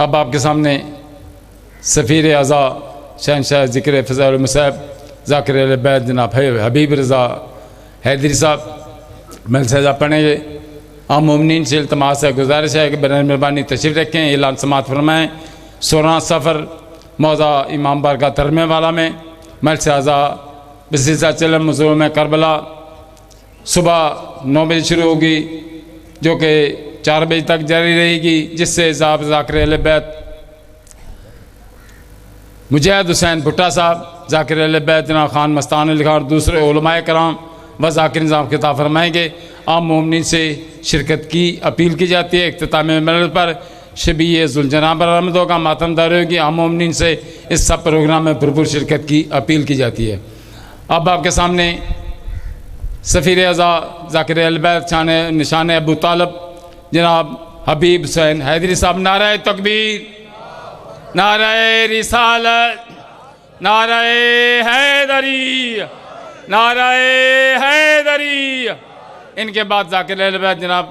اب آپ کے سامنے سفیر اعضا شہنشاہ ذکر فضائل المصائب ذاکر اہل بیت جناب حبیب رضا حیدری صاحب ملسیزہ پڑھیں گے۔ عام مومنین سے التماس ہے، گزارش ہے کہ برائے مہربانی تشریف رکھیں، اعلان سماعت فرمائیں۔ 16 سفر موضع امام بارگاہ ترمے والا میں ملسیزہ بسیزہ چلم مزور میں کربلا صبح 9 بجے شروع ہوگی جو کہ 4 بجے تک جاری رہے گی، جس سے ذاکر اہل بیت مجاہد حسین بھٹا صاحب، ذاکر اہل بیت جناب خان مستان علی خان اور دوسرے علماء کرام و ذاکر نظام خطاب فرمائیں گے۔ عام مومنین سے شرکت کی اپیل کی جاتی ہے۔ اختتام مجلس پر شبیہ ذوالجناح برآمد ہوگا، ماتم داری ہوگی۔ عام مومنین سے اس سب پروگرام میں بھرپور شرکت کی اپیل کی جاتی ہے۔ اب آپ کے سامنے سفیر اعضا ذاکر اہل بیت نشان ابو طالب جناب حبیب حسین حیدری صاحب، نعرہ تکبیر، نعرہ رسالت، نعرہ حیدری، نعرہ حیدری۔ ان کے بعد ذاکر اہل بیت جناب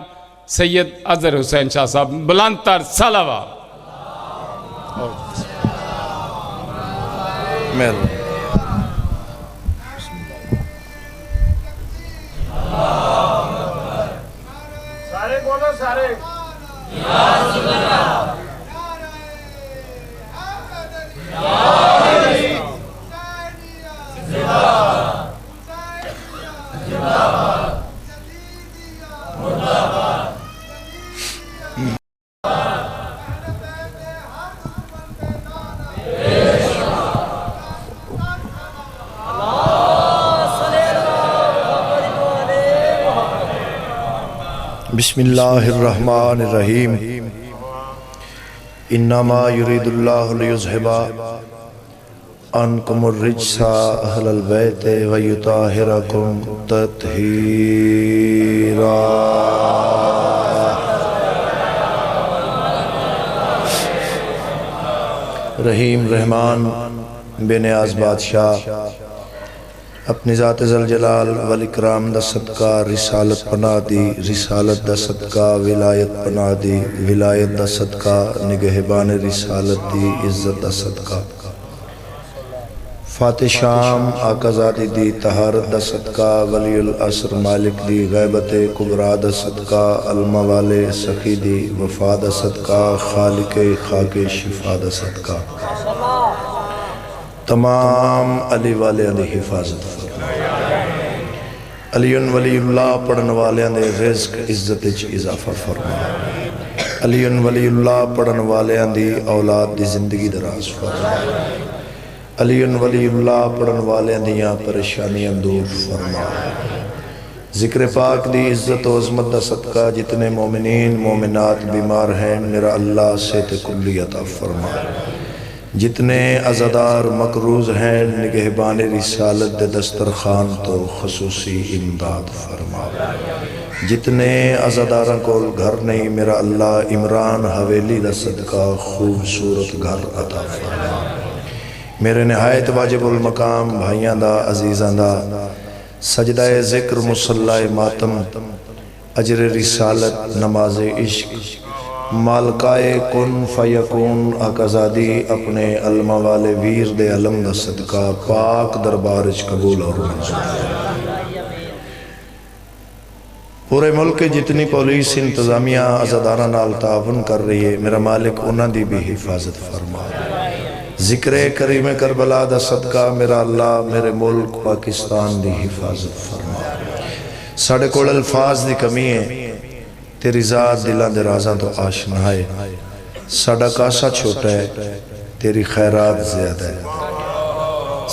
سید اظہر حسین شاہ صاحب، بلند تر صلوات۔ سارے بولو سارے بسم اللہ الرحمن الرحیم انما یرید اللہ لیذھب عنکم الرجس اہل البیت ویطہرکم تطہیرا۔ رحیم رحمان بے نیاز بادشاہ اپنی ذات ذوالجلال والاکرام دا صدقہ رسالت پناہ دی، رسالت دا صدقہ ولایت پناہ دی، ولایت دا صدقہ نگہبان رسالت دی، عزت دا صدقہ فاتح شام آقا زادی دی، طہارت دا صدقہ ولی العصر مالک دی، غیبت کبرا دا صدقہ الموال سخی دی، وفا دا صدقہ خالق خاک شفا دا صدقہ تمام علی والے دی حفاظت فرما۔ علی ولی اللہ پڑھن والے دی رزق عزت اچ اضافہ فرما۔ علی ولی اللہ پڑھن والے دی اولاد دی زندگی دراز فرما۔ علی ولی اللہ پڑھن والے دیاں پریشانیاں دور فرما۔ ذکر پاک دی عزت و عظمت دا صدقہ جتنے مومنین مومنات بیمار ہیں میرا اللہ صحت کلی عطا فرما۔ جتنے عزادار مقروض ہیں نگہبان رسالت دے دسترخوان تو خصوصی امداد فرما۔ جتنے عزاداراں کو گھر نہیں میرا اللہ عمران حویلی دا صدقہ خوبصورت گھر عطا فرما۔ میرے نہایت واجب المقام بھائیاں دا عزیزاں دا سجدہ ذکر مصلی ماتم اجر رسالت نماز عشق مالکائے کن فیکون آقازادی اپنے علمہ والے ویر دے علم دا صدقہ پاک دربارج قبول اور منظور۔ پورے ملک جتنی پولیس انتظامیہ عزادارہ نال تعاون کر رہی ہے میرا مالک انہاں دی بھی حفاظت فرما۔ ذکر کریم کربلا دا صدقہ میرا اللہ میرے ملک پاکستان دی حفاظت فرما۔ ساڑھے کول الفاظ دی کمی ہے تیری ذات دلان دے رازاں تو آشنا ہے، ساڑھا کاسا چھوٹا ہے تیری خیرات زیادہ ہے۔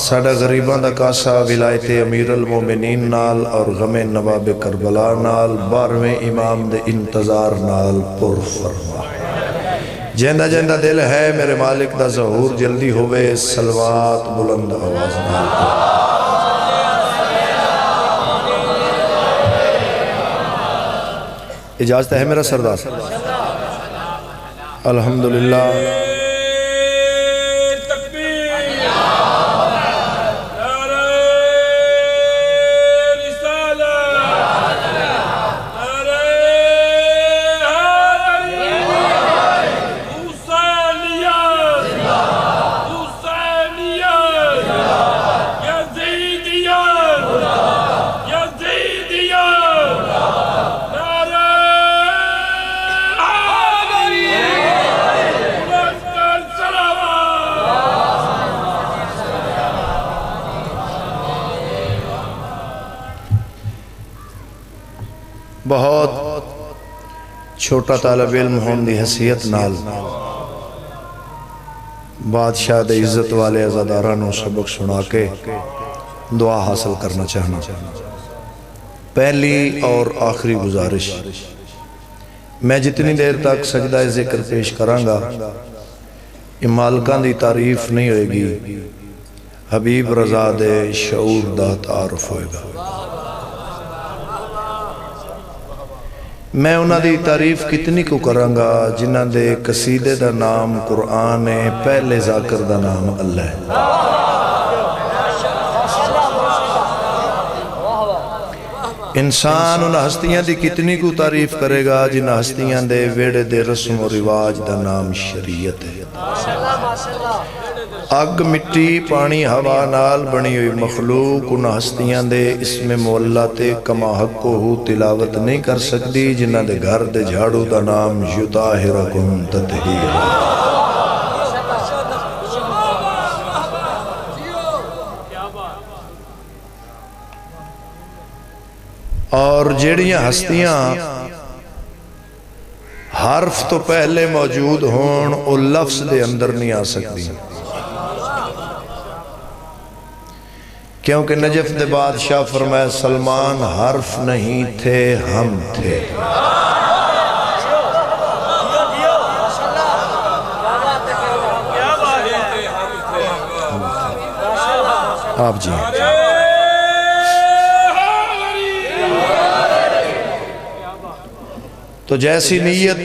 ساڑھا غریبان دا کاسا ولایت امیر المومنین نال اور غم نواب کربلا نال 12ویں امام دے انتظار نال پر فرما۔ جیندہ جیندہ دل ہے میرے مالک دا ظہور جلدی ہوئے سلوات بلند آواز نال پر۔ اجازت ہے میرا سردار؟ الحمدللہ بہت چھوٹا طالب علم ہون دی حیثیت نال بادشاہ دے عزت والے عزادارانوں سبق سنا کے دعا حاصل کرنا چاہنا. پہلی اور آخری گزارش، میں جتنی دیر تک سجدہ ذکر پیش کرانگا مالکان دی تعریف نہیں ہوئے گی، حبیب رضا دے شعور دا تعارف ہوئے گا. میں انہاں دی تعریف کتنی کو کرانگا جنہاں دے قصیدے دا نام قرآن ہے، پہلے ذاکر دا نام اللہ ہے. انسان انہاں ہستیاں دی کتنی کو تعریف کرے گا جنہاں ہستیاں دے ویڑے دے رسم و رواج دا نام شریعت ہے. اگ مٹی پانی ہوا نال بنی ہوئی مخلوق انہاں ہستیاں دے اسم مولا تے کما حق ہو تلاوت نہیں کر سکتی جنہاں دے گھر دے جھاڑو دا نام یطاہرکم تطہیرا. اور جیڑیاں ہستیاں حرف تو پہلے موجود ہون او لفظ دے اندر نہیں آ سکتی، کیونکہ نجف دے بادشاہ فرمایا سلمان حرف نہیں تھے ہم تھے. آپ جی تو جیسی نیت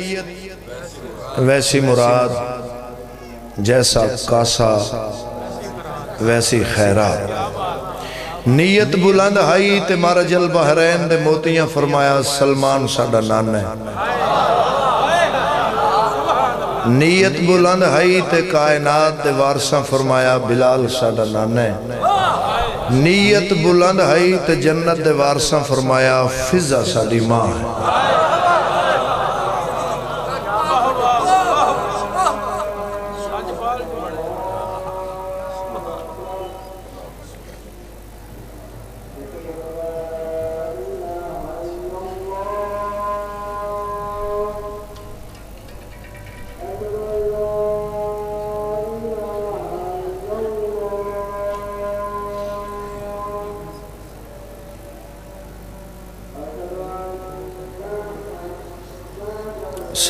ویسی مراد، جیسا کاسا ویسی خیرات. نیت بلند ہائی تے مرج البحرین دے موتیاں فرمایا سلمان ساڈا نان ہے. نیت بلند ہائی تے کائنات دے وارثاں فرمایا بلال ساڈا نان ہے. نیت بلند ہائی تے جنت دے وارثاں فرمایا فضا ساڈی ماں ہے.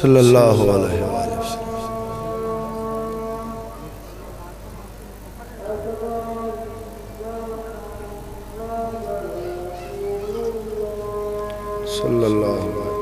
صلی اللہ علیہ وآلہ وسلم. صلی اللہ علیہ وسلم.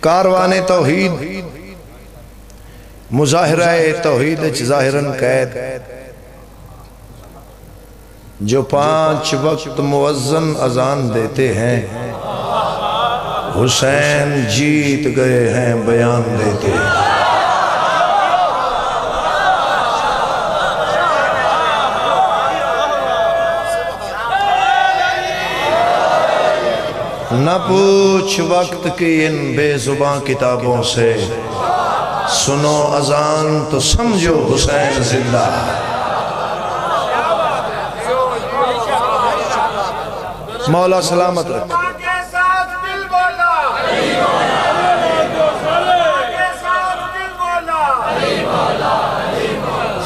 کاروان توحید مظاہرہ توحید ظاہراً قید، جو 5 وقت مؤذن اذان دیتے ہیں حسین جیت گئے ہیں بیان دیتے ہیں. نہ پوچھ وقت کی ان بے زباں کتابوں سے، سنو اذان تو سمجھو حسین زندہ. مولا سلامت رکھ.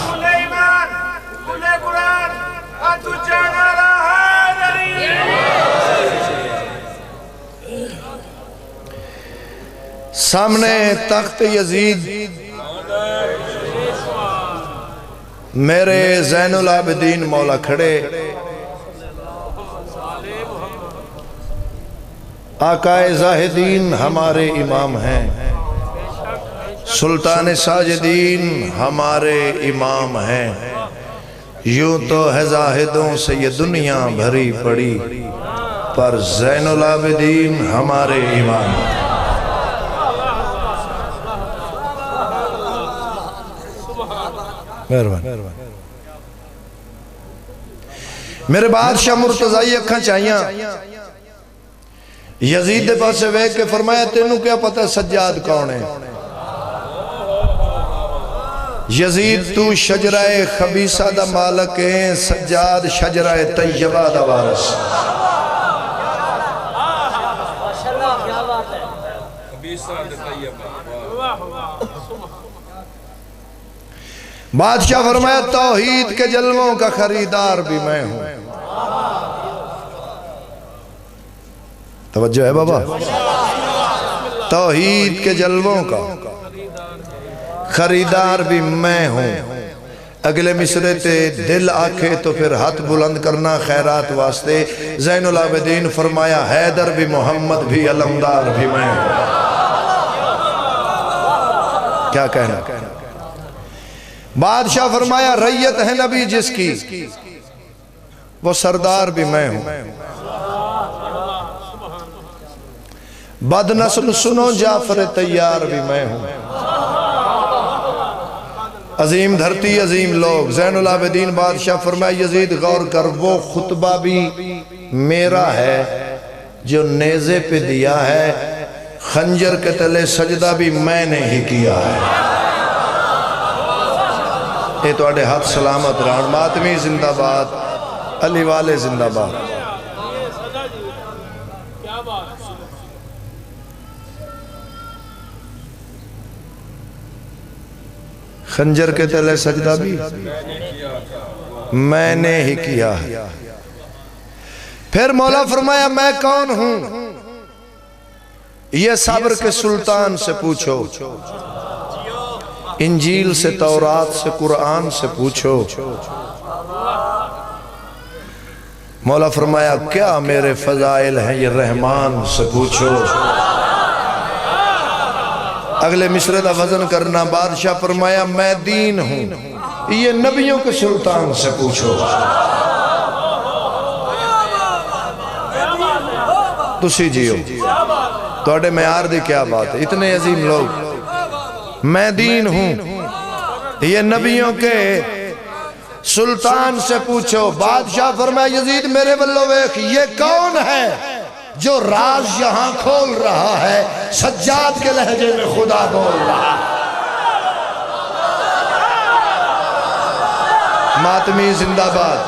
سلیمان، قرآن، سامنے تخت یزید میرے زین العابدین مولا کھڑے، آقائے زاہدین ہمارے امام ہیں، سلطان ساجدین ہمارے امام ہیں، یوں تو ہے زاہدوں سے یہ دنیا بھری پڑی، پر زین العابدین ہمارے امام ہیں۔ میرے بادشاہ مرتضی اکھاں چاہیاں یزید دے پاس سے ویک کے فرمایا تینوں کیا پتہ سجاد کون ہے؟ یزید تو شجرہ خبیثہ دا مالک ہے، سجاد شجرہ طیبہ دا وارث۔ بادشاہ فرمایا توحید کے جلووں کا خریدار بھی میں ہوں۔ توجہ ہے بابا، توحید کے جلووں کا خریدار بھی میں ہوں۔ اگلے مصرے تے دل آکھے تو پھر ہاتھ بلند کرنا خیرات واسطے۔ زین العابدین فرمایا حیدر بھی محمد بھی علمدار بھی میں ہوں۔ کیا کہنا؟ بادشاہ فرمایا ریت ہے نبی جس کی وہ سردار بھی میں ہوں۔ بد نسل سنو جعفر تیار بھی میں ہوں۔ عظیم دھرتی عظیم لوگ، زین العابدین بادشاہ فرمایا یزید غور کر، وہ خطبہ بھی میرا ہے جو نیزے پہ دیا ہے، خنجر کے تلے سجدہ بھی میں نے ہی کیا ہے۔ اے تو اڑے ہاتھ سلامت رہن، ماتمی زندہ باد، علی والے زندہ باد۔ خنجر کے تلے سجدہ بھی میں نے ہی کیا ہے۔ پھر مولا فرمایا میں کون ہوں؟ یہ صبر کے سلطان سے پوچھو، انجیل سے تورات سے قرآن سے پوچھو۔ مولا فرمایا کیا میرے فضائل ہیں یہ رحمان سے پوچھو۔ اگلے مصرے دا وزن کرنا، بادشاہ فرمایا میں دین ہوں یہ نبیوں کے سلطان سے پوچھو۔ تسی جیو توڑے معیار دی کیا بات ہے، اتنے عظیم لوگ۔ میں دین ہوں یہ نبیوں کے سلطان سے پوچھو۔ بادشاہ فرمایا یزید میرے بلو ویکھ، یہ کون ہے جو راز یہاں کھول رہا ہے؟ سجاد کے لہجے میں خدا بول رہا ہے۔ ماتمی زندہ باد،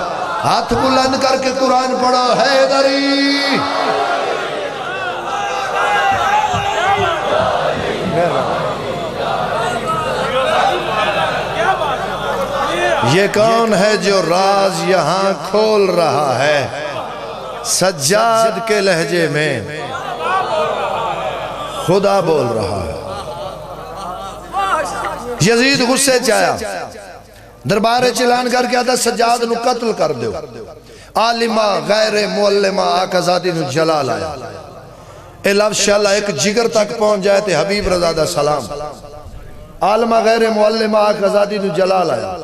ہاتھ بلند کر کے قرآن پڑھو، حیدری۔ یہ کون ہے جو راز یہاں کھول رہا ہے؟ سجاد کے لہجے میں خدا بول رہا ہے۔ یزید غصے چایا، دربار چلان کر کے آتا سجاد نو قتل کر دیو۔ عالمہ غیر معلمہ آقازادی نو جلال آیا۔ اے لفظ شاللہ ایک جگر تک پہنچ جائے تھے حبیب رضا دا سلام۔ عالمہ غیر معلمہ آقازادی نو جلال آیا۔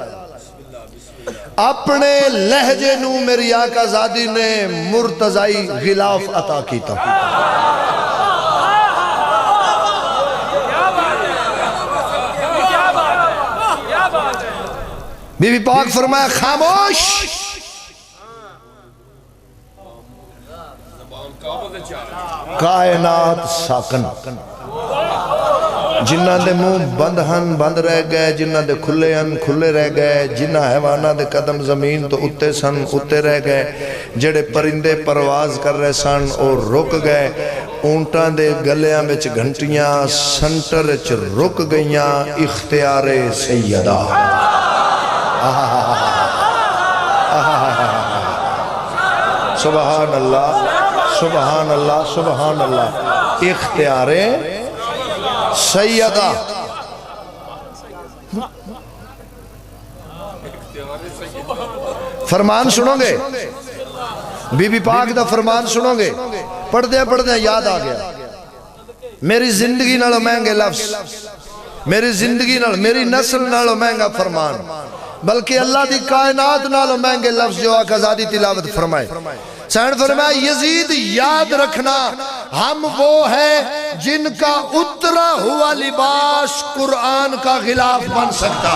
اپنے لہجے نو میری آقا زادی نے مرتضی غلاف عطا کیتا۔ بی بی پاک فرمایا خاموش، کائنات ساکن، جنہ دے منہ بند ہن بند رہ گئے، جنہ دے کھلے ہن کھلے رہ گئے، جنہ حیوانہ دے قدم زمین تو اتے سن اتے رہ گئے، جڑے پرندے پرواز کر رہے سن اور رک گئے، اونٹاں دے گلیاں بچ گھنٹیاں سنٹر چ رک گئیاں، اختیار سیدہ۔ سبحان اللہ سبحان اللہ سبحان اللہ۔ اختیار سیدہ. فرمان سنو گے بی بی پاک دا فرمان سنو گے پڑھدے یاد آ گیا. میری زندگی نالو مہنگے لفظ, میری زندگی نال میری نسل نالو مہنگا فرمان, بلکہ اللہ دی کائنات نالو مہنگے لفظ جو آقا زادی تلاوت فرمائے. سین فرمائے یزید یاد رکھنا ہم وہ ہیں جن کا اترا ہوا لباس قرآن کا غلاف بن سکتا.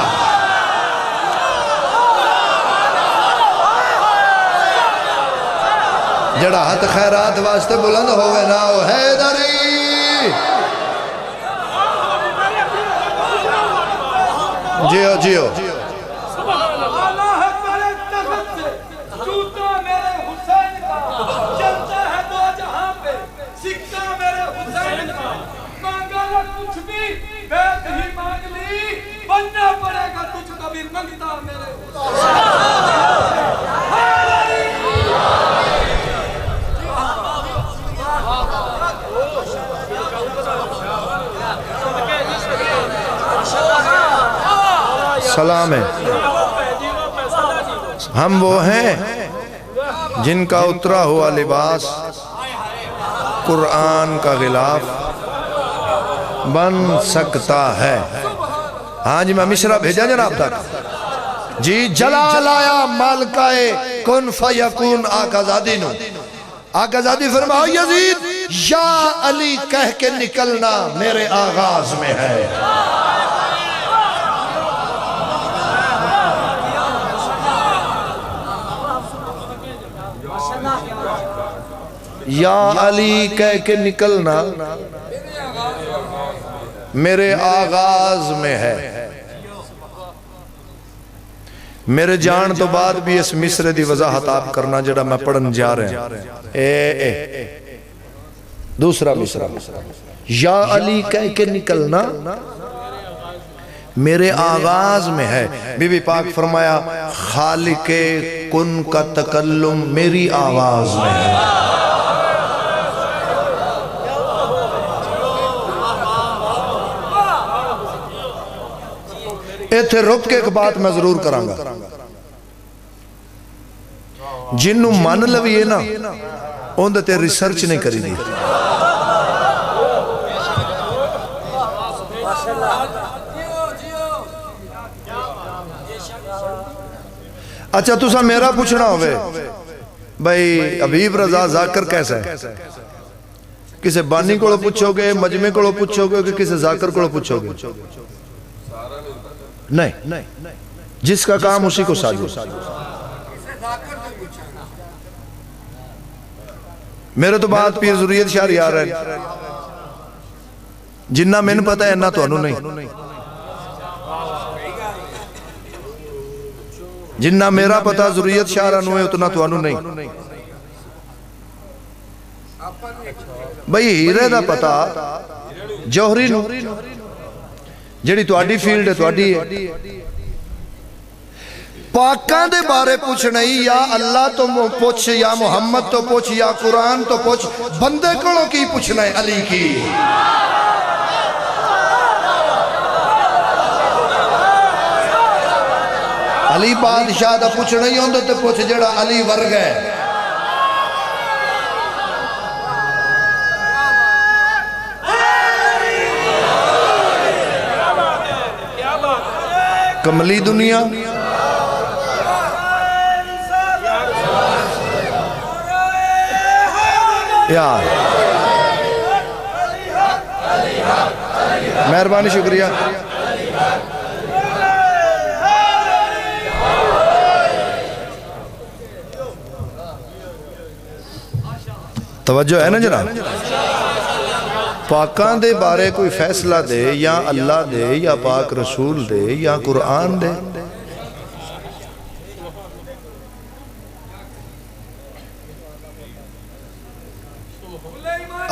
جڑا ہاتھ خیرات واسطے بلند ہوئے نا وہ حیدری. جیو جیو سلام ہے. ہم وہ ہیں جن کا اترا ہوا لباس قرآن کا غلاف بن سکتا ہے. ہاں جی میں مشرہ بھیجا جناب تک جی. جلال آیا مالکہ کن فیکون آقا زادی نو. آقا زادی فرماؤ یزید یا علی کہہ کے نکلنا میرے آغاز میں ہے. یا علی کہہ کے نکلنا میرے آغاز میں ہے. میرے جان تو بعد بھی اس مصرے دی وضاحت آپ کرنا جڑا میں پڑھن جا رہے ہیں. دوسرا مصرہ یا علی کہہ کے نکلنا میرے آغاز میں ہے. بی بی پاک فرمایا خالق کن کا تکلم میری آواز میں ہے. ایتھے رک کے ایک بات میں ضرور کرانگا. جنہوں مان لوی ہے نا اوندے تے ریسرچ نہیں کری دی. اچھا تُسا میرا پوچھنا ہوئے بھائی حبیب رضا ذاکر کیسا ہے؟ کسے بانی کو پوچھو گے, مجمع کو پوچھو گے, کسے ذاکر کو پوچھو گے؟ نہیں, جس کا کام اسی کو ساجو. میرے تو بات پیر ضروریت شاہر آ رہا ہے جنہ میں نے پتہ ہے نہ تو انہوں نہیں. جنہ میرا پتہ ضروریت شاہر انہوں ہے اتنا تو انہوں نہیں. بھئی ہیرے دا پتہ جوہری نو جڑی تو آڈی فیلڈ ہے تو آڈی ہے. پاکاں دے بارے پوچھ نہیں, یا اللہ تو پوچھ, یا محمد تو پوچھ, یا قرآن تو پوچھ, بندے کڑوں کی پوچھنا ہے علی کی. علی بادشاہ دا پوچھ نہیں ہوندے تے پوچھ جڑا علی ورگ ہے. کملی دنیا یار مہربانی شکریہ. توجہ ہے نا جناب. پاکان دے بارے کوئی فیصلہ دے, یا اللہ دے, یا پاک رسول دے, یا قرآن دے.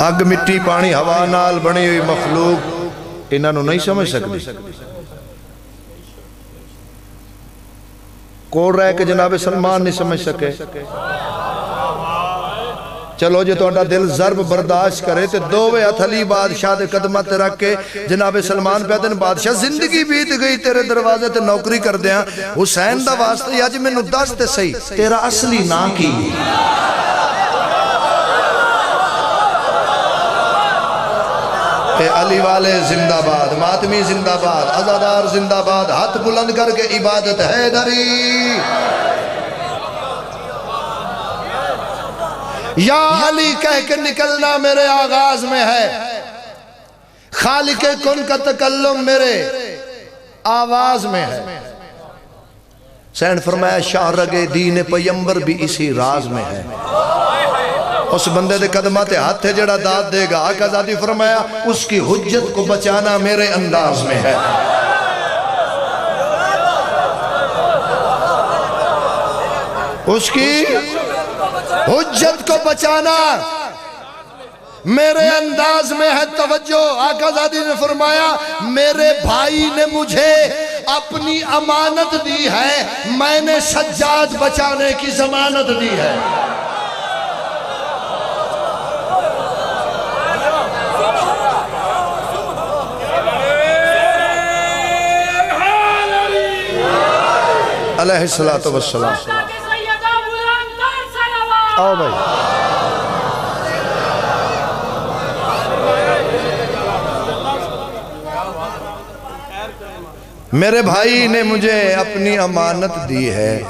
اگ مٹی پانی ہوا نال بنی ہوئی مخلوق انہاں نو نہیں سمجھ سکتی. کوڑ رہے کہ جناب سلمان نہیں سمجھ سکے, چلو جی تو دل ضرب برداشت کرے تو دووے ہتھ علی بادشاہ دے قدمت رکھ کے جناب سلمان پہ دن بادشاہ زندگی بیت گئی تیرے دروازے تے نوکری کر دیا حسین دا واسطہ یا جی میں نو دس تے صحیح تیرا اصلی نا کی اے علی والے زندہ باد ماتمی زندہ باد عزادار زندہ باد ہاتھ بلند کر کے عبادت ہے دری یا علی کہہ کے نکلنا میرے آغاز میں ہے خالق کن کا تکلم میرے آواز میں ہے حسین فرمایا شاہ رگے دین پیمبر بھی اسی راز میں ہے اس بندے دے قدمات ہاتھ ہے جڑا داد دے گا آقا ذاتی فرمایا اس کی حجت کو بچانا میرے انداز میں ہے اس کی حجت کو بچانا میرے انداز میں ہے توجہ آقا ذاتی نے فرمایا میرے بھائی نے مجھے اپنی امانت دی ہے میں نے سجاد بچانے کی ضمانت دی ہے علیہ السلام آؤ بھائی میرے بھائی نے مجھے اپنی امانت دی ہے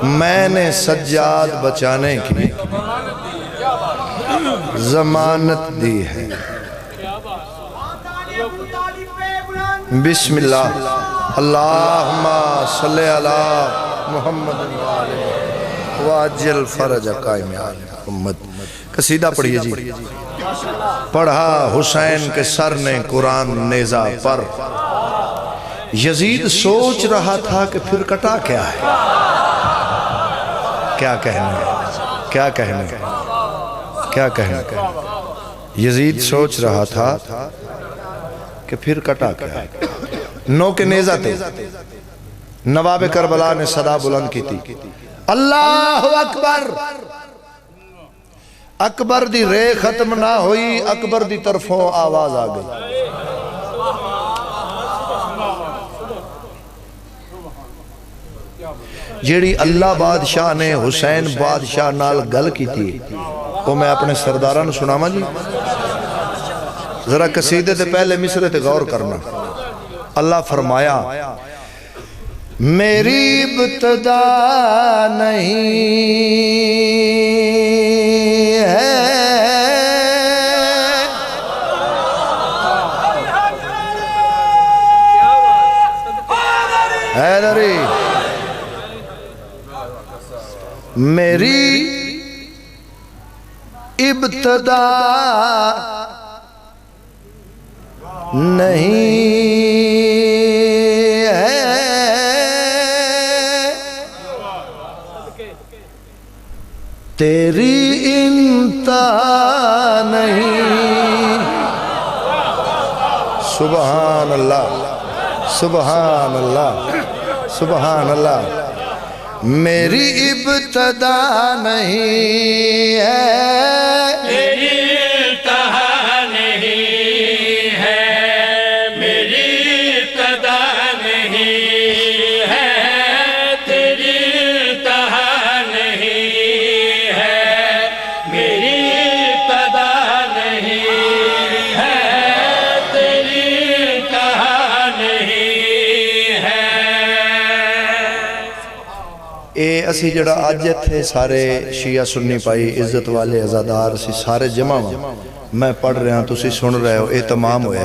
میں نے سجاد بچانے کی ضمانت دی ہے بسم اللہ اللہم صلی اللہ محمد واجل فرج قائم محمد قصیدہ پڑھئے جی پڑھا حسین کے سر نے قرآن نیزہ پر یزید سوچ رہا تھا کہ پھر کٹا کیا ہے کیا کہنے یزید سوچ رہا تھا کہ پھر کٹا کیا ہے نو کے نیزہ تھے نواب کربلا نے صدا بلند کی تھی اللہ اکبر اکبر دی رے ختم نہ ہوئی اکبر دی طرفوں آواز آ گئی جیڑی اللہ بادشاہ نے حسین بادشاہ نال گل کی تھی وہ میں اپنے سرداران سناما جی ذرا قصیدے تے پہلے مصرے تے غور کرنا اللہ فرمایا میری ابتدا نہیں ہے حیدری میری ابتدا نہیں ہے تیری انتہا نہیں سبحان اللہ سبحان اللہ سبحان اللہ میری ابتدا نہیں ہے میری انتہا نہیں ہے میری ابتدا نہیں ہے تیری انتہا نہیں ہے میری ابتدا نہیں ہے تیری انتہا نہیں ہے اے اسی جڑا آج تھے سارے شیعہ سنی پائی عزت والے عزادار سی سارے جمع میں پڑھ رہا ہوں تو سی سن رہے ہو اے تمام ہوئے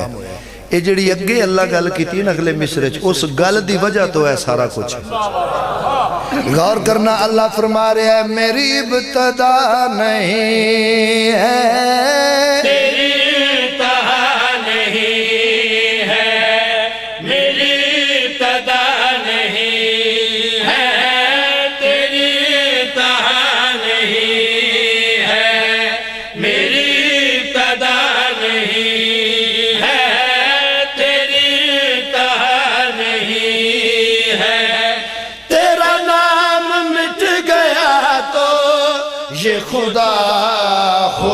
اے جڑی اگے اللہ گل کی تھی نگلے مصرچ اس گل دی وجہ تو ہے سارا کچھ غور کرنا اللہ فرما رہے ہیں میری ابتدا نہیں ہے تیری انتہا نہیں ہے میری ابتدا نہیں ہے تیری انتہا نہیں ہے میری ابتدا نہیں ہے تیری انتہا نہیں ہے تیرا نام مٹ گیا تو یہ خدا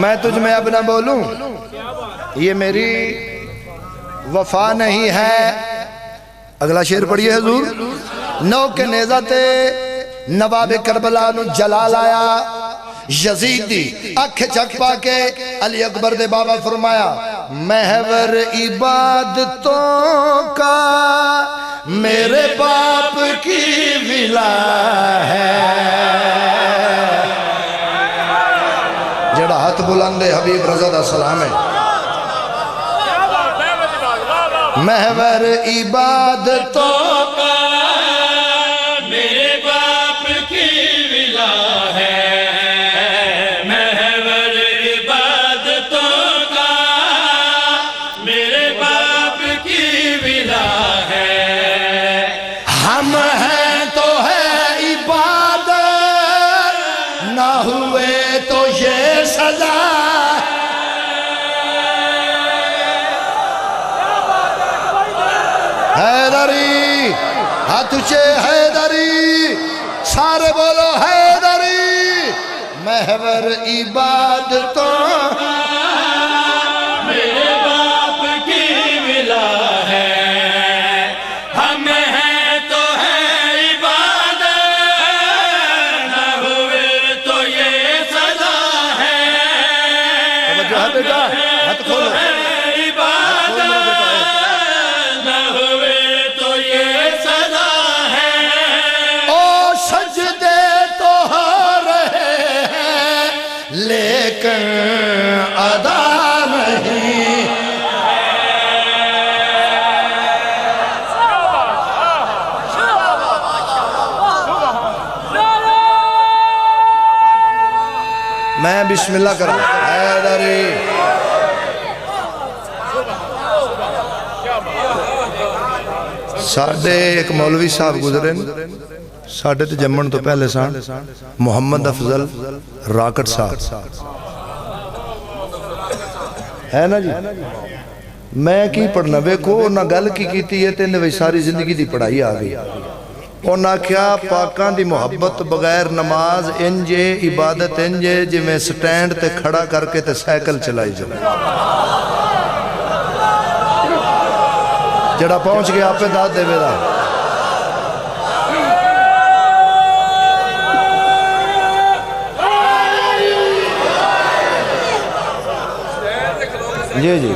میں تجھ میں اب نہ بولوں، یہ میری وفا نہیں ہے۔ اگلا شعر پڑھیے حضور۔ نو کے نیزہ تے نواب کربلا نو جلال آیا، یزیدی اکھ چک پا کے علی اکبر دے بابا فرمایا محور عبادتوں کا میرے باپ کی ولا ہے۔ جڑا ہاتھ بلند حبیب رضا دا سلام ہے۔ محور عبادتوں کا میرے باپ کی ولا ہے، محور عبادتوں کا میرے باپ کی ولا ہے۔ ہم ہیں تو ہے عبادت، نہ ہوئے تو یہ سزا۔ حیدری ہاتھ اچھے، حیدری سارے بولو حیدری۔ محور عبادتوں میرے باپ کی ولا ہے، ہم ہیں تو ہے عبادت، نہ ہوئے تو یہ سزا ہے۔ توجہ ہے بیٹا، ہاتھ کھولو۔ لیکن ادا نہیں۔ میں بسم اللہ کروں۔ حیدری ساڑھے ایک مولوی صاحب گزرے، ساڑھے تے جمن تو پہلے سان محمد افضل راکٹ صاحب ہے نا جی۔ میں کی پڑھنا ویکھو نہ گل کی کیتی ہے تے انہیں ساری زندگی دی پڑھائی آگئی۔ انہاں کیا پاکان دی محبت بغیر نماز انجے عبادت انجے جی میں سٹینڈ تے کھڑا کر کے تے سائیکل چلائی جائے۔ جڑا پہنچ گیا آپ پہ داد دے میرا۔ جی جی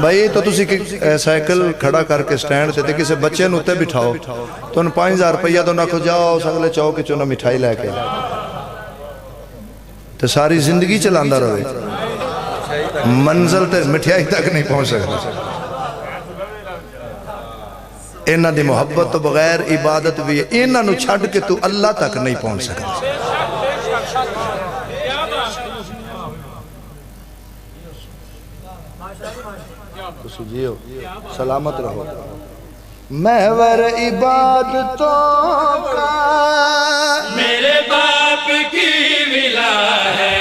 بھائی تو تسی سائیکل کھڑا کر کے سٹینڈ تے کسی بچے نوتے بٹھاؤ تو ان 5000 روپیہ تو نہ کھو جاؤ سگلے چاہو کہ چونہ مٹھائی لے کے تو ساری زندگی چلاندہ رہے، منزل تے مٹھائی تک نہیں پہنچ سکتا۔ انہاں دی محبت تو بغیر عبادت بھی ہے، انہاں نو چھڑ کے تو اللہ تک نہیں پہنچ سکتا۔ جیو سلامت رہو۔ محور عبادتوں کا میرے باپ کی ولا ہے،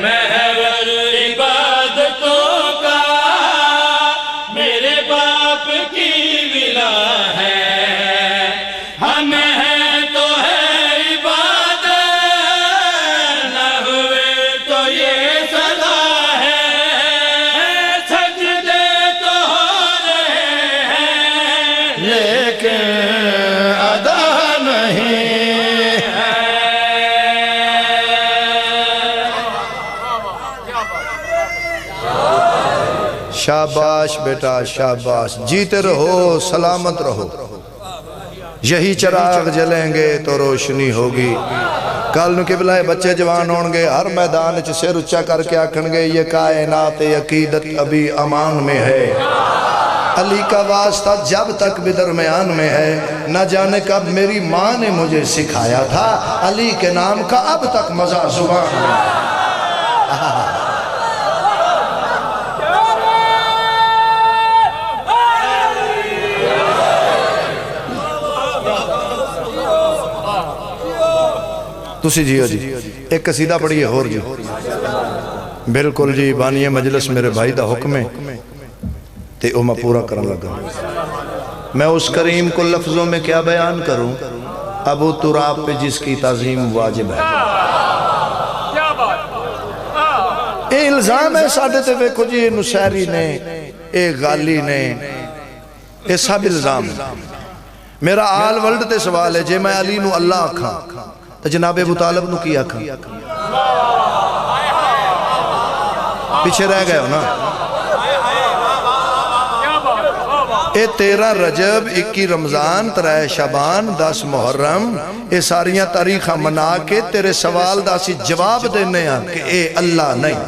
محور عبادتوں کا میرے باپ کی ولا ہے، ہم ہیں تو ہے عبادت، نہ ہوئے تو یہ سزا ہے۔ لیکن ادا نہیں۔ شاباش بیٹا شاباش، جیتے رہو سلامت رہو، یہی چراغ جلیں گے تو روشنی ہوگی۔ کل نو قبلہ بچے جوان ہونگے، ہر میدان چھ سر اچھا کر کے آکھنگے یہ کائنات عقیدت ابھی امان میں ہے، علی کا واسطہ جب تک بھی درمیان میں ہے، نہ جانے کب میری ماں نے مجھے سکھایا تھا، علی کے نام کا اب تک مزہ زبان میں ہے۔ تسی جیو جی ایک قصیدہ پڑھئے اور جی بالکل جی بانی مجلس میرے بھائی دا حکم ہے تے میں پورا کرن لگا۔ میں اس کریم کو لفظوں میں کیا بیان کروں، ابو تراب پہ جس کی تعظیم واجب ہے. اے الزام ہے ساڑھے تے ویکھو جی نصیری نے اے غالی نے اے سب الزام ہے. میرا آل ورلڈ تے سوال ہے جے میں علی نو اللہ آکھاں تو جناب ابو طالب نو کی آکھاں؟ پیچھے رہ گئے ہو نا. اے 13 رجب 21 رمضان 3 شعبان 10 محرم اے ساریاں تاریخاں منا کے تیرے سوال دا سی جواب دینے ہیں کہ اے اللہ نہیں.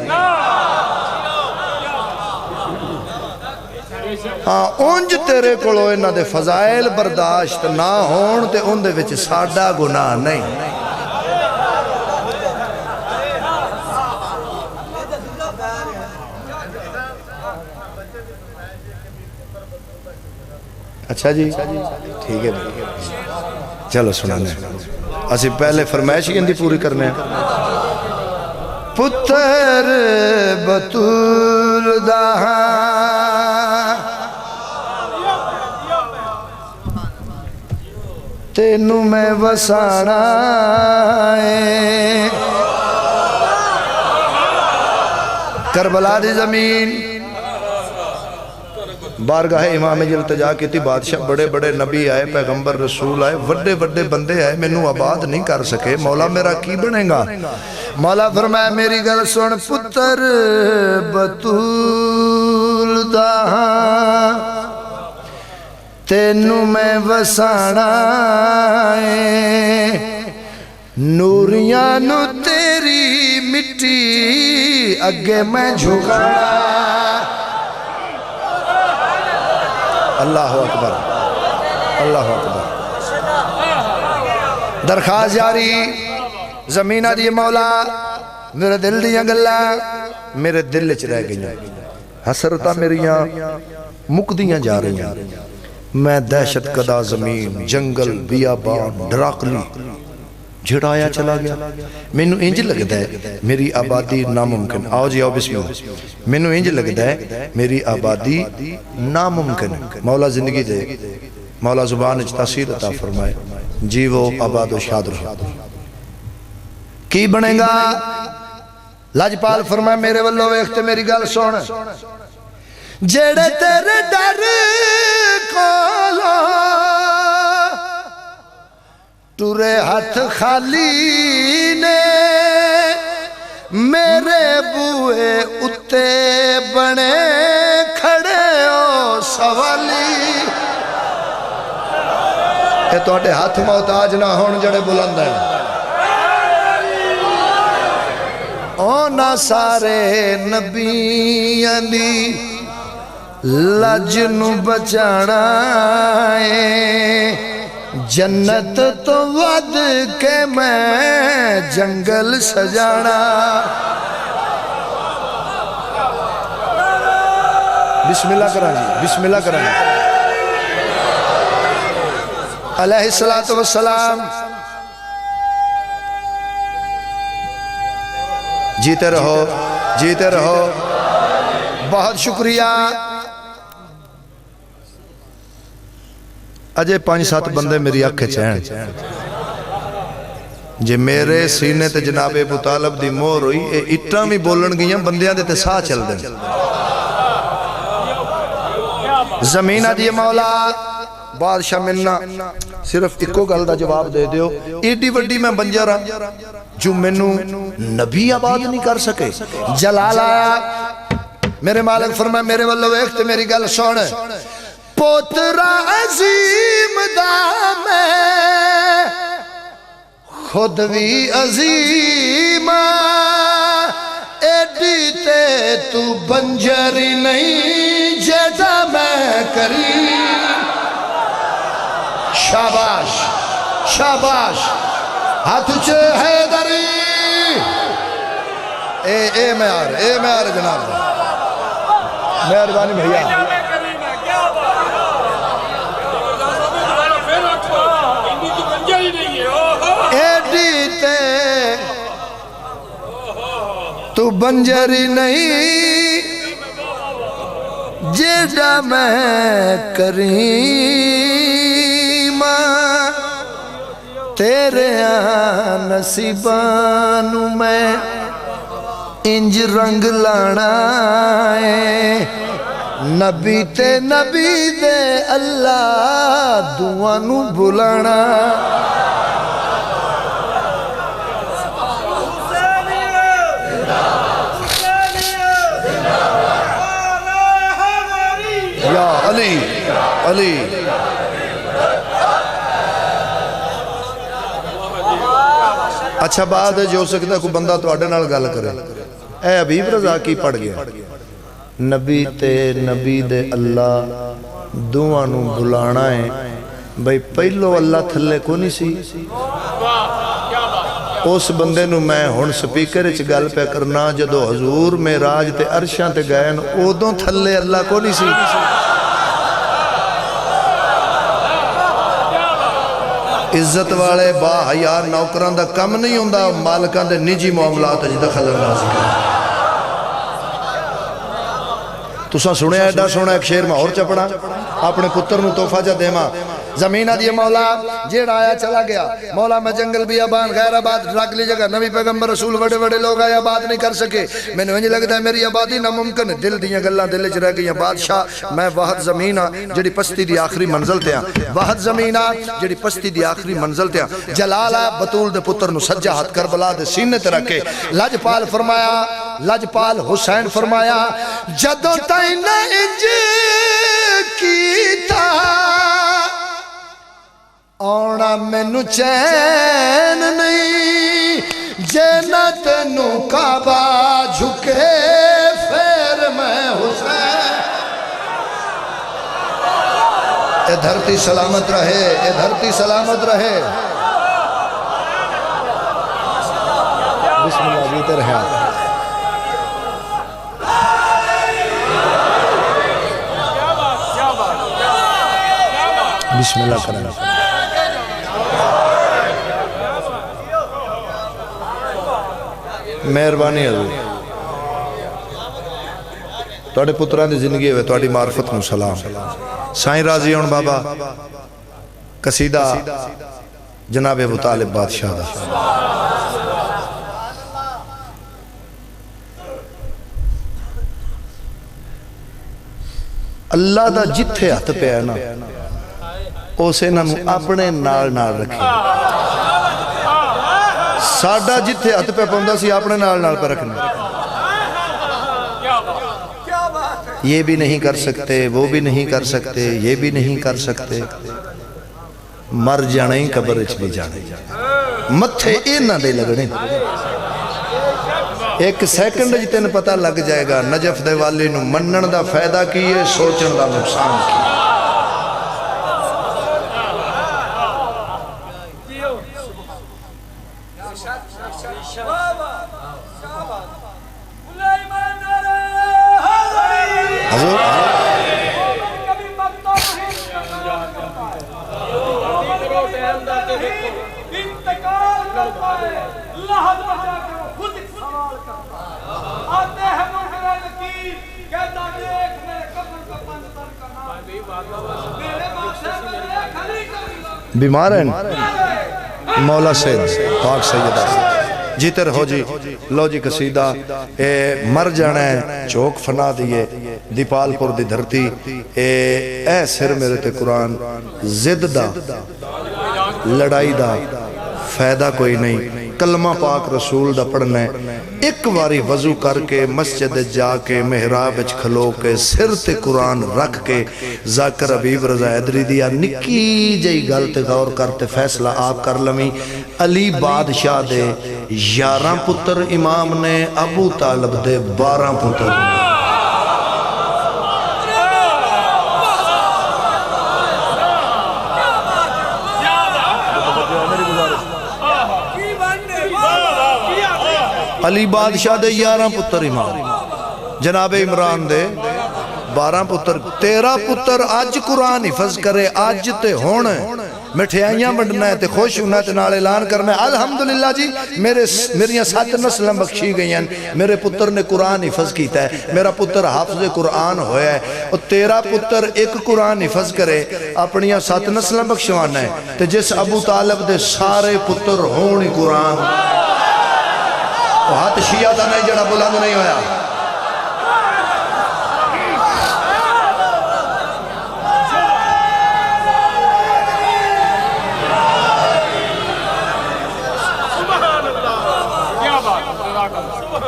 ہاں اونج تیرے کولو انہاں دے فضائل برداشت نہ ہون تے ان دے وچ ساڈا گناہ نہیں. اچھا جی ٹھیک ہے چلو سنانے اسی پہلے فرمائش ہی اندھی پوری کرنے ہیں. پتر بطول دہاں تینوں میں وسانا ہے کربلا دی زمین بارگاہ امام التجا کی تھی. بادشاہ بڑے بڑے نبی آئے پیغمبر رسول آئے وڈے وڈے بندے آئے مینوں آباد نہیں کر سکے. مولا میرا کی بنے گا؟ مولا فرمایا میری گل سن پتر بطول دہاں تینوں میں وسانا ہے نوریاں نو تیری مٹی اگے میں جھکانا. اللہ اکبر اللہ اکبر. درخواست جاری زمینہ دی مولا میرے دل دیاں گلا میرے دل وچ رہ گئیاں حسرتاں میریاں مکدیاں جا رہیاں. میں دہشت کدا زمین جنگل بیابان ڈراکلی جھڑایا چلا گیا. مینوں انج لگدا ہے میری آبادی ناممکن. آؤ جی آؤ بسم اللہ. مینوں انج لگدا ہے میری آبادی ناممکن. مولا زندگی دے مولا زبان وچ تاثیر عطا فرمائے جی وہ آباد و شاد رہو. کی بنے گا؟ لاجپال فرمائے میرے والو ویکھ تے میری گل سن جڑے تیرے ڈر کولو تورے ہاتھ خالی نے میرے بوئے اتے بنے کھڑے ہو سوالی. اے تو اٹھے ہاتھ محتاج نہ ہون جڑے بلند ہیں اونا سارے نبیاں دی لج نو بچانا ہے جنت تو ود کے میں جنگل سجانا. بسم اللہ کریں جی بسم اللہ کریں. علیہ السلام جیتے رہو جیتے رہو. بہت شکریہ. اجے 5-7 بندے میری آنکھیں چین جے میرے سینے تے جناب ابو طالب دی مور ہوئی اے اٹھاں بھی بولن گئیاں بندیاں دے تے ساہ چل دیں. زمینہ دی مولا بادشاہ ملنا صرف ایکو گل دا جواب دے دیو ایڈی وڈی میں بنجر رہا جو مینوں نبی آباد نہیں کر سکے. جلال آیا میرے مالک فرمائے میرے والو ویکھ تے میری گل سن پوترا عظیم دا میں خود بھی عظیم ایڈی تے تو بنجری نہیں جیسا میں کریم. شاباش شاباش ہاتھ چے حیدری. اے میار جناب مہربانی بھیا. ایڈی تے تو بنجری نہیں جیڑا میں کریم تیرے نصیبانو میں انج رنگ لانا ہے نبی تے نبی دے اللہ دعانو بلانا یا علی علی اچھا بات ہے جو ہو سکتا ہے کوئی بندہ تو آڑے نال گل کرے اے حبیب رضا کی پڑھ گیا نبی تے نبی دے اللہ دعانو بلانا ہے بھئی پہلو اللہ تھلے کو نہیں سی اس بندے نو میں ہن سپیکر اچ گل پہ کرنا جدو حضور معراج تے عرشاں تے گئے اودوں تھلے اللہ کو نہیں سی عزت والے با حیا نوکران دا کم نہیں ہوندا مالکان دے نجی معاملات وچ دخل اندازی تساں سنیا ایڈا سونا ایک شعر میں اور چپڑا اپنے پتر نو تحفہ جا دیما زمینہ دیئے مولا جیڑا آیا چلا گیا مولا میں جنگل بھی آبان غیر آباد رکھ لی جگہ نبی پیغمبر رسول وڑے وڑے لوگ آیا آباد نہیں کر سکے میں نے وہیں لگتا ہے میری آبادی ناممکن دل دیاں گلاں دل چ رہ گئی بادشاہ میں واحد زمینہ جڑی پستی دی آخری منزل تے ہاں واحد زمینہ جڑی پستی دی آخری منزل تے ہاں جلالہ بطول دے پتر نو سجا ہاتھ کربلا دے سینے تے رکھے لجپال فرمایا لجپال حسین فرمایا جدو تائیں انج کیتا آنا مینو چین نہیں جینا تینو کعبہ جھکے پھر میں حسین اے دھرتی سلامت رہے اے دھرتی سلامت رہے بسم اللہ بیتے رہے آپ بسم اللہ کرنا مہربانی حضور توڑے پتران دی زندگی ہوئے توڑی معرفت نو سلام سائیں راضی ہون بابا قصیدہ جناب ابو طالب بادشاہ دا اللہ دا جتھے ہاتھ پہ ہے نا اسے نمو اپنے نال نال رکھے ساڑھا جتھے ہاتھ پہ پہندا سی اپنے نال نال پہ رکھنے یہ بھی نہیں کر سکتے وہ بھی نہیں کر سکتے یہ بھی نہیں کر سکتے مر جانے ہی قبر اچھ بھی جانے متھے اینا دے لگنے ایک سیکنڈ جتنے پتہ لگ جائے گا نجف دے والے نو منن دا فائدہ کیے سوچن دا نقصان کیے حضور بیمار ہیں مولا سید پاک سیدہ جیتر ہو جی لو جی قصیدہ مر جانا ہے چوک فنا دیئے دیپال پور دی دھرتی اے سر میرے تے قرآن زد دا لڑائی دا فائدہ کوئی نہیں کلمہ پاک رسول دا پڑھنے ایک واری وضو کر کے مسجد جا کے محراب اچھ کھلو کے سر تے قرآن رکھ کے ذاکر حبیب رضا حیدری دیا نکی جائی گلتے غور کرتے فیصلہ آپ کر لمی علی بادشاہ دے 11 پتر امام نے ابو طالب دے 12 پتر علی بادشاہ دے 11 پتر امام جناب عمران دے 12 پتر 13 پتر آج قرآن حفظ کرے آج تے ہونے مٹھائیاں بنڈنا ہے تے خوش ہونا تے نال اعلان کرنا ہے الحمدللہ جی میریاں 7 نسلیں بخشی گئی ہیں، میرے پتر نے قرآن حفظ کیتا ہے، میرا پتر حافظ قرآن ہویا ہے، اور تیرا پتر ایک قرآن حفظ کرے اپنیاں 7 نسلیں بخشوانا ہے، تے جس ابو طالب دے سارے پتر ہونی قرآن وہ ہاتھ شیعہ دا نہیں جڑا بلند نہیں ہویا۔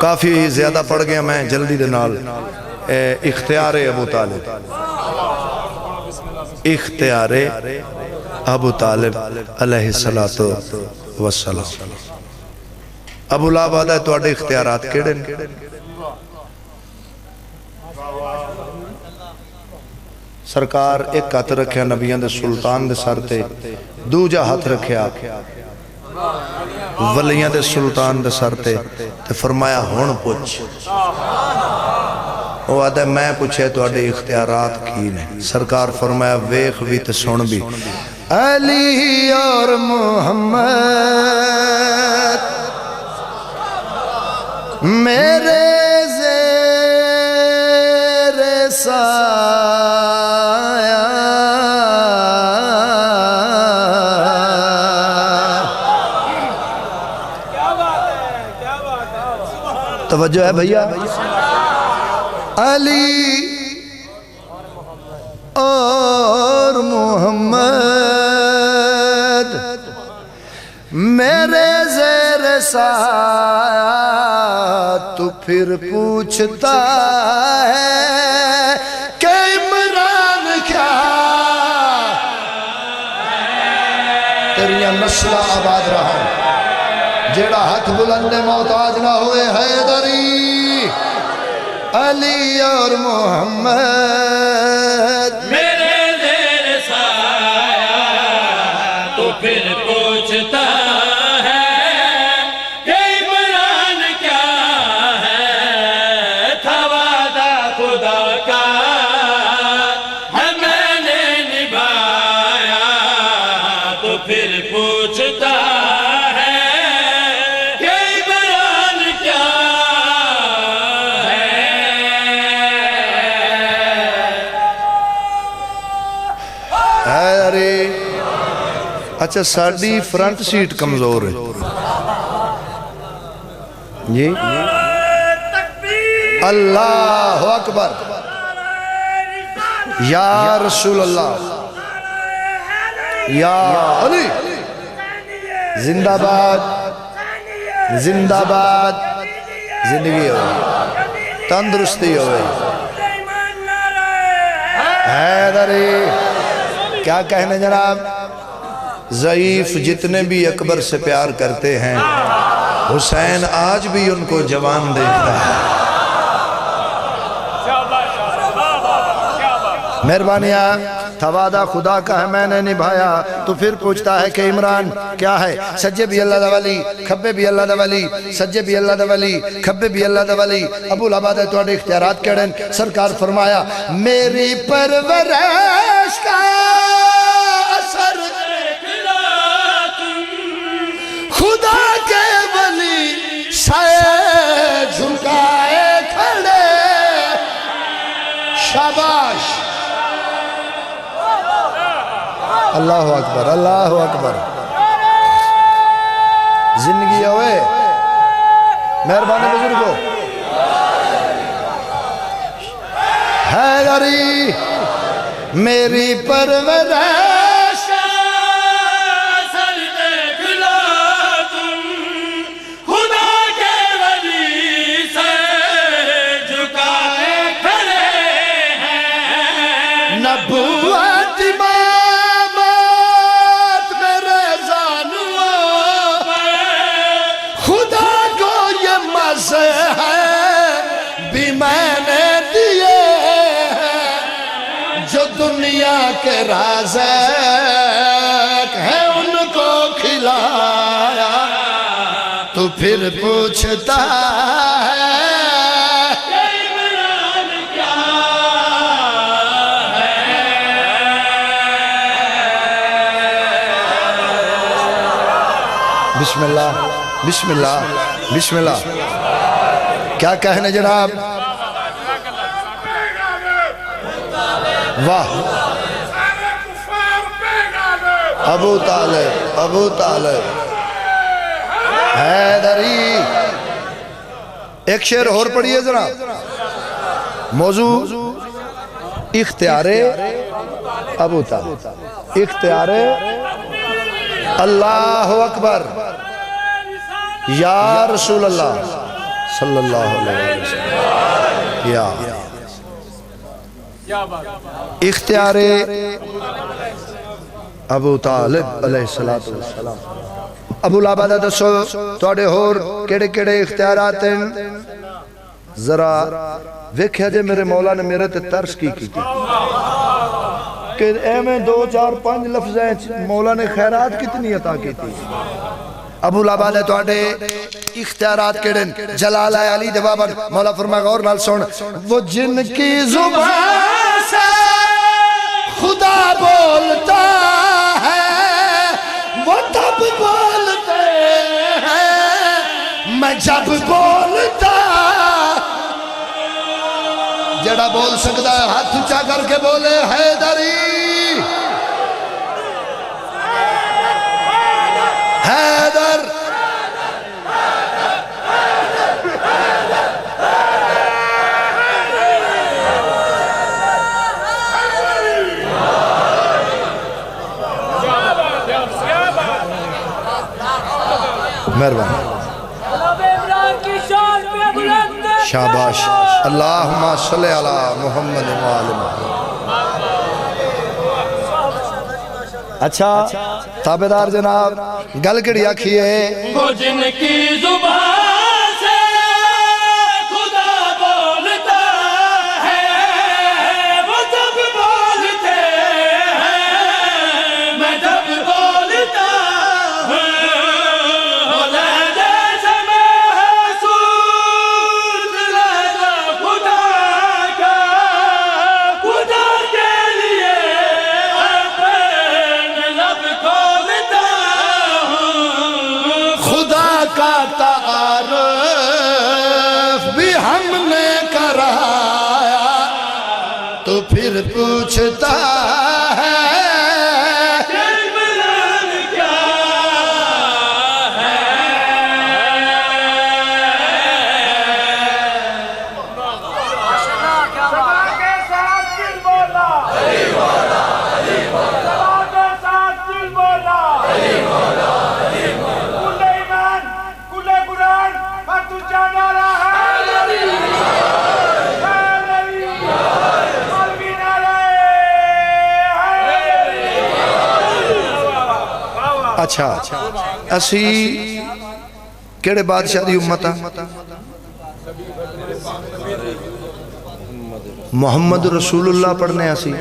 کافی زیادہ پڑھ گیا میں جلدی دے نال اختیار ابو طالب، اختیار ابو طالب علیہ السلام۔ ابو لہب آدھا ہے تو اڈے اختیارات کیڑے نے؟ سرکار ایک ہاتھ رکھیا نبیان دے سلطان دے سر تے، دوجا ہاتھ رکھیا ولیاں دے سلطان دے سر تے فرمایا ہون پوچھ۔ وہ آدھا ہے میں پوچھے تو اڈے اختیارات کی نے؟ سرکار فرمایا ویخ بھی تے سن بھی، علی اور محمد میرے زیر سایہ، توجہ ہے بھئیہ، علی اور محمد میرے زیر سایہ، تو پھر پوچھتا ہے کہ عمران کیا تیریاں نسلہ آباد رہا، جیڑا ہاتھ بلند محتاج نہ ہوئے حیدری، علی اور محمد میرے زیر سایہ، تو پھر پوچھتا ہے کہ عمران کیا ہے، تھا وعدہ خدا کا ہے میں نے نبھایا، تو پھر پوچھتا ہے کہ عمران کیا ہے۔ ارے اچھا ساڑی فرنٹ سیٹ کمزور ہے جی، اللہ اکبر، یا رسول اللہ، یا علی، زندہ باد، زندہ باد، زندگی ہوئے، تندرستی ہوئے، حیدری۔ کیا کہنے جناب؟ ضعیف جتنے بھی اکبر سے پیار کرتے ہیں، حسین آج بھی ان کو جوان دیکھتا ہے۔ مہربانیاں، تھا وعدہ خدا کا ہے میں نے نبھایا، تو پھر پوچھتا ہے کہ عمران کیا ہے؟ سجے بھی اللہ دا ولی، کھبے بھی اللہ دا ولی، سجے بھی اللہ دا ولی، کھبے بھی اللہ دا ولی۔ ابو لہب ہے تو اڈے اختیارات کیڑن؟ سرکار فرمایا میری پرورش کا اثر خدا کے ولی سائے جھکائے کھڑے، شاباش، اللہ اکبر، اللہ اکبر، زندگی ہوئے، مہربانی بزرگو، حیدری میری پرورش اثر دیکھ لو تم، خدا کے ولی سے جھکائے کھڑے ہیں، نبوت امامت میرے زانوں خدا کو یہ مزے ہے بھی میں نے دیے ہیں، جو دنیا کے رازق ہے ان کو کھلایا، تو پھر پوچھتا ہے کہ عمران کیا ہے۔ بسم اللہ بسم اللہ بسم اللہ. کیا کہنے جناب؟ واہ ابو طالب ابو طالب حیدری. ایک شعر اور پڑھیے ذرا. موضوع اختیار ابو طالب. اختیار اللہ اکبر یا رسول اللہ صلی اللہ علیہ وسلم. یا اختیار ابو طالب علیہ السلام. ابو العبادہ دسو توڑے ہور کیڑے کیڑے اختیارات ہیں؟ ذرا ویکھیا جے میرے مولا نے میرے تے ترس کی کہ اے میں 2 4 5 لفظ ہیں مولا نے خیرات کتنی عطا کی تھی. ابو العبادہ توڑے اختیارات کیڑے جلال علی جواباً مولا فرما غور نال سن. وہ جن کی زبان سے خدا بولتا ہے وہ تب بولتے ہیں میں جب بولتا. جڑا بول سکتا ہے ہاتھ اونچا کر کے بولے حیدری حیدر. مہربانی شاباش. اللہم صلی علی محمد وآل محمد. اچھا تابعدار جناب گل کڑی آکھیے. وہ جن کی زبان سے خدا بولتا ہے وہ جب بولتے ہیں میں جب بولتا ہوں. پھر پوچھتا ہے عمران کیا ہے. زبان کے ساتھ دل بولا زبان کے ساتھ دل بولا کل ایمان کل قرآن پر تو جانا رہا ہے. اچھا اسی کیڑے بادشاہ دی امتا محمد رسول اللہ پڑھنے اسی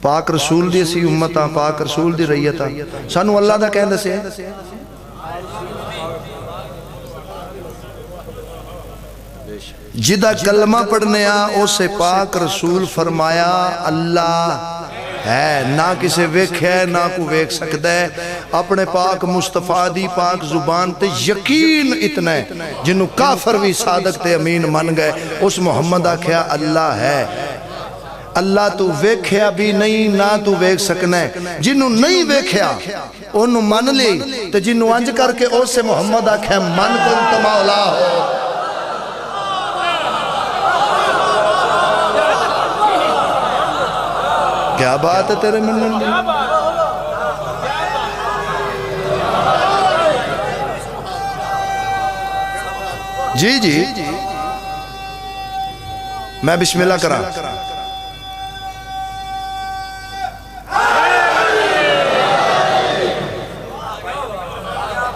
پاک رسول دی اسی امتا پاک رسول دی رئیتا سانو اللہ دا کہندے سے جدہ کلمہ پڑھنے اسے پاک رسول فرمایا اللہ ہے نہ کسے ویکھ ہے نہ کو ویکھ سکتا ہے. اپنے پاک مصطفیٰ دی پاک زبان تے یقین اتنا ہے جنہوں کافر بھی صادق تے امین من گئے. اس محمد آکھیا اللہ ہے. اللہ تو ویکھیا بھی نہیں نہ تو ویکھ سکنا ہے. جنہوں نہیں ویکھیا انہوں من لی تے جنہوں انج کر کے اس سے محمد آکھیا من کنت مولا ہو. کیا بات ہے تیرے منن دی. جی جی میں بسم اللہ کرا.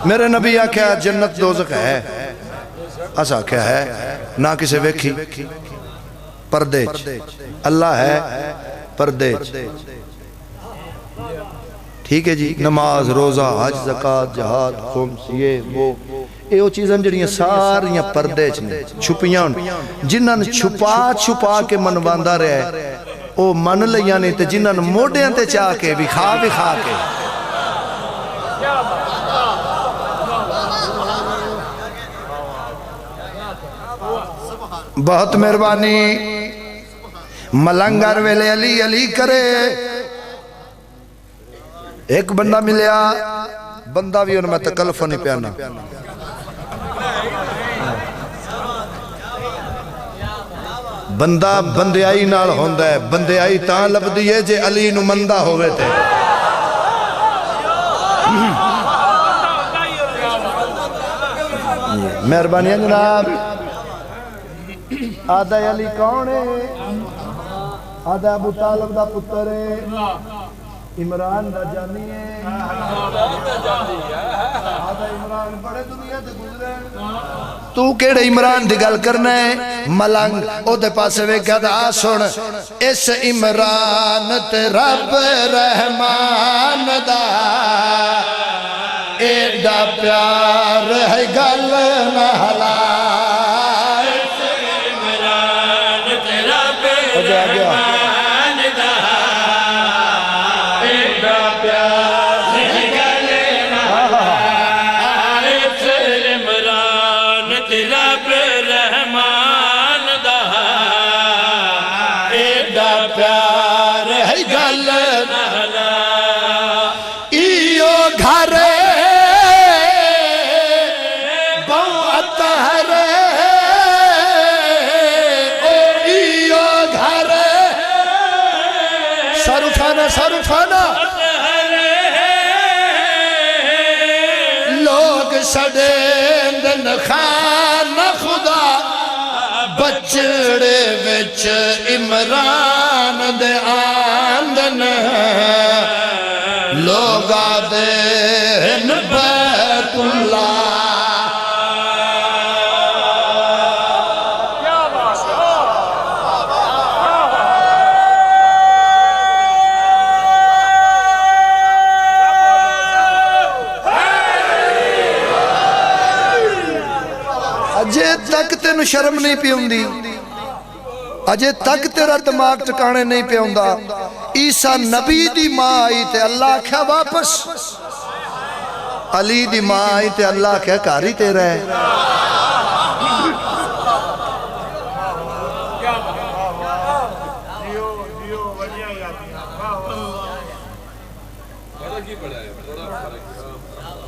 میرے نبی آکھیا جنت دوزخ ہے. اسا کیا ہے نہ کسے ویکھی پردے اللہ ہے پردے. ٹھیک ہے جی نماز روزہ حج زکاة جہاد خمس یہ وہ چیزیں جڑیاں ساریاں پردے چھپیاں جنہاں چھپا چھپا کے منواندہ رہے او من لیاں نہیں تے جنہاں موڑیاں تے چاہ کے بھی کھا کے بہت مہربانی ملنگر ویلے علی علی کرے ایک بندہ ملیا بندہ بھی ان میں تکلف نہیں پیانا بندہ بندیائی نال ہوندہ ہے بندیائی تاں لب دیئے جے علی نمندہ ہوئے تھے مہربانی جناب آدھا علی کون ہے آدھا ابو طالب دا پتر ہے عمران دا جانی ہے آدھا عمران بڑے دنیا دے گزرے تو کیڑے عمران دی گل کرنا ہے ملنگ او دے پاسے وے کہا دا سن اس عمران تے رب رحمان دا ایڈا پیار ہے گل نہ ہلا اس عمران تے رب رحمان دا ایڈا پیار ہے گل نہ ہلا اس عمران تے رب رحمان دا ایڈا پیار ہے گل نہ ہلا ایو گھر سر اٹھانا لوگ سڑیندن خانہ خدا بچڑے وچ عمران دے آندن لوگ آدھے بیت اللہ اجے تک تینو شرم نہیں پیوندی اجے تک تیرا دماغ ٹکانے نہیں پیوندا عیسیٰ نبی دی ماں آئی تے اللہ کیا واپس علی دی ماں آئی تے اللہ کیا کاری تیرا ہے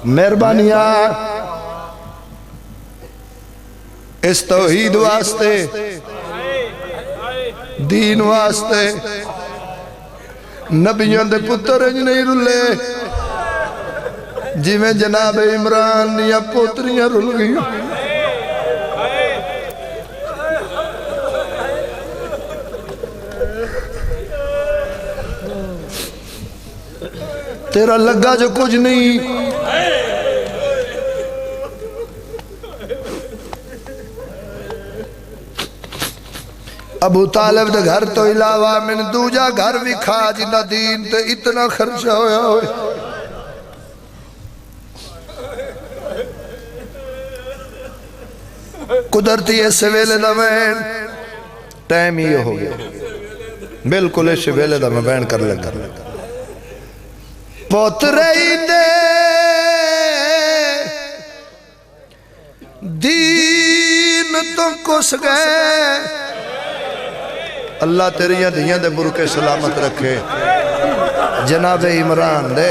مہربانیاں اس توحید واسطے دین واسطے نبیوں دے پتر انج نہیں رلے جی میں جناب عمران یا پوتریاں رل گئی تیرا لگا جو کچھ نہیں ابو طالب دے گھر تو علاوہ من دوجا گھر بھی کھا جنہ دین تے اتنا خرچہ ہویا ہوئے قدرتی ایسے ویلے دا بین ٹائم ہی ہو گیا بلکل ایسے ویلے دا میں بین کر لگا پوترہی دے دین تو کس گئے اللہ تیریاں دیاں دے برکے سلامت رکھے جناب عمران دے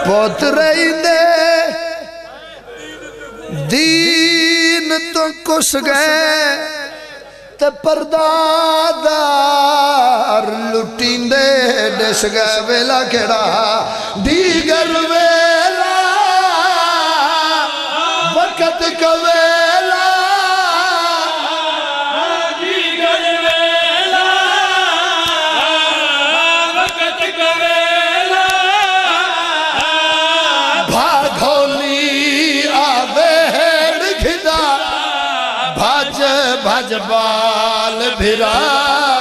پوترہی دے دین تو کس گئے تے پردادار لٹین دے ڈس گئے ویلا کھڑا دیگر ویلا وقت کا ویلا دیگر ویلا وقت کا ویلا بھاگولی آوے گھدا بھاج بھاج بال بھرا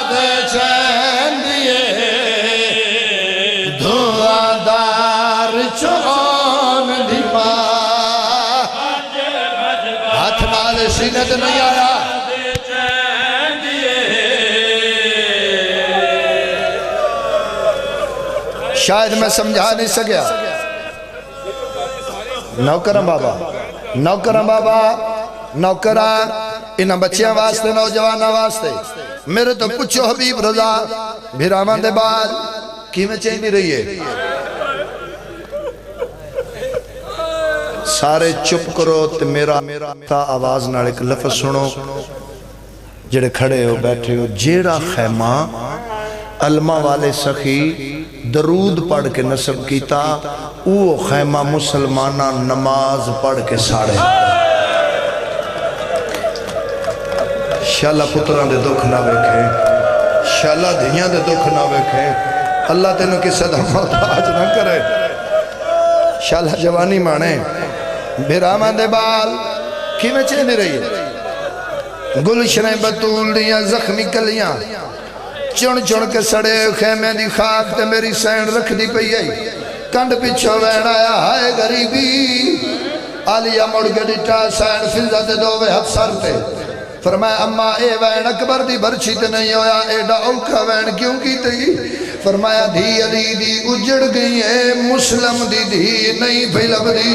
دے چین دیئے دھواں دار چون دی ماں ہاتھ نال سینت نہیں آیا شاید میں سمجھا نہیں سکیا نوکرم بابا نوکرم بابا نوکرہ انہاں بچیاں واسطے نوجوانہ واسطے میرے تو پچھو حبیب رضا بھیرامان دے بال کی میں چاہی نہیں رہی ہے سارے چپ کرو تے میرا تا آواز نال ایک لفظ سنو جڑے کھڑے ہو بیٹھے ہو جیڑا خیمہ علمہ والے سخی درود پڑھ کے نصب کیتا وہ خیمہ مسلمانہ نماز پڑھ کے ساڑے شاللہ پتران دے دکھ نہ بیکھیں شاللہ دھیاں دے دکھ نہ بیکھیں اللہ تینوں کی صدا محتاج نہ کرے شاللہ جوانی مانے بھیرامان دے بال کی میں چاہی نہیں رہی ہے گلشنیں بطول دیاں زخمی کلیاں چن چن کے سڑے خیمے دی خاک تے میری سین رکھ دی پئی آئی کنڈ پچھو وین آیا ہائے غریبی آلیہ مڑ کے ڈٹا سین فضا تے دووے ہتھ سر تے فرمایا اماں اے وین اکبر دی برچی تے نہیں ہویا ایڈا اوکھا وین کیوں کی تی فرمایا دھی علی دی اجڑ گئی ہے مسلم دی دھی نہیں پھیل دی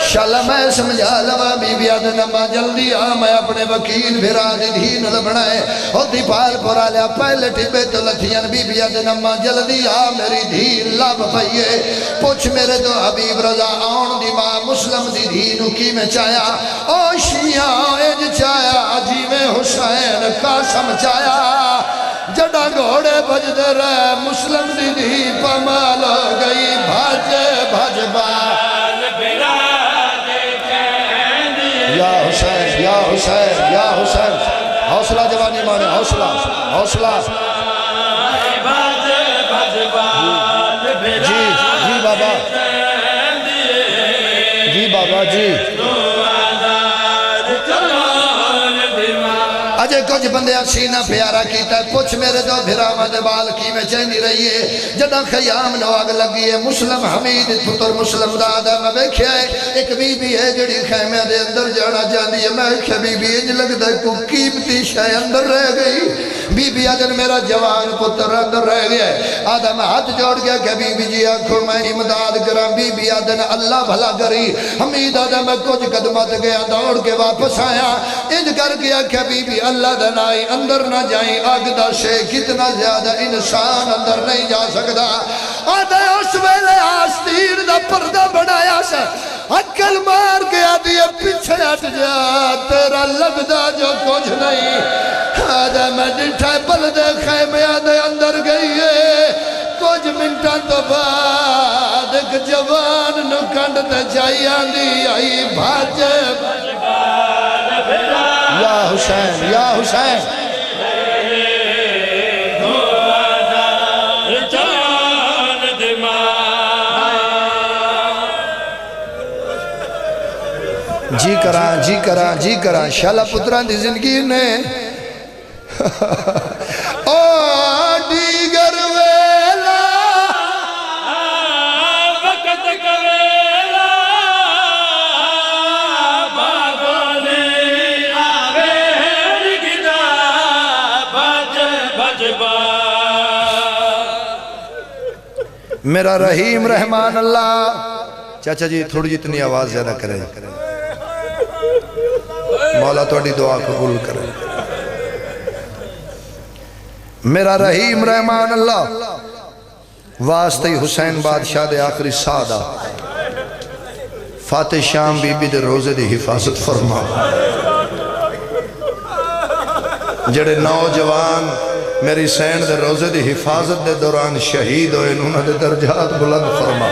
شاللہ میں سمجھا لوا بی بی آدنما جلدی میں اپنے وکیل بھرا دی دھین لبنائے ہوتی پال پورا لیا پہلے ٹھپے تو لتھین بی بی آدنما جلدی میری دھین لب پئیے پوچھ میرے تو حبیب رضا آن دی ماں مسلم دی دھینو کی میں چایا او شیعہ اج چایا جی میں حسین قاسم چایا جڑا گھوڑے بجدے رہے مسلم دی دھین پمال ہو گئی بھاج بال یا حسین یا حسین یا حسین حوصلہ جوانی مانے حوصلہ حوصلہ جی بابا جی بابا جی اجے کچھ بندے سینہ پیارا کیتا ہے پوچھ میرے دو بھراما دے بال کی میں چہنی رہی ہے جدہ خیام نواگ لگی ہے مسلم حمید پتر مسلم دادا میں بیکھیا ہے ایک بی بی ہے جڑی خیمہ دے اندر جانا جاندی ہے میں کہ بی بی انج لگتا ہے کو قیمتی شے اندر رہ گئی بی بی آدن میرا جوان پتر اندر رہ گیا ہے آدم ہاتھ جوڑ گیا کہ بی بی جی آنکھوں میں امداد کرام بی بی آدن اللہ بھلا کری حمید آدم کچھ قدمت گیا دوڑ کے واپس آیا انج کر گیا کہ بی بی اللہ دنائی اندر نہ جائیں آگدہ سے کتنا زیادہ انسان اندر نہیں جا سکتا آدھے اس ویلے آستیر دا پردہ بڑھایا سا اکل مار کے آدھی پیچھے ہٹ جا تیرا لگدا جو کچھ نہیں آدھے میں ڈٹھائے بلدے خیمے آدھے اندر گئی ہے کچھ منٹاں تو بعد ایک جوان نو کنڈتے جائی آندھی آئی بھاجے یا حسین یا حسین جی کراں شالہ پتران دی زندگی نے او دیگر ویلا وقت کویلا باغونے آوے گدا بھج با میرا رحیم رحمان اللہ چاچا جی تھوڑی جتنی آواز زیادہ کریں مولا توڑی دعا قبول کرے میرا رحیم رحمان اللہ واسطے حسین بادشاہ دے آخری سادہ فاتح شام بی بی دے روزے دی حفاظت فرما جڑے نوجوان میری سین دے روزے دی حفاظت دے دوران شہید ہوئے انہوں دے درجات بلند فرما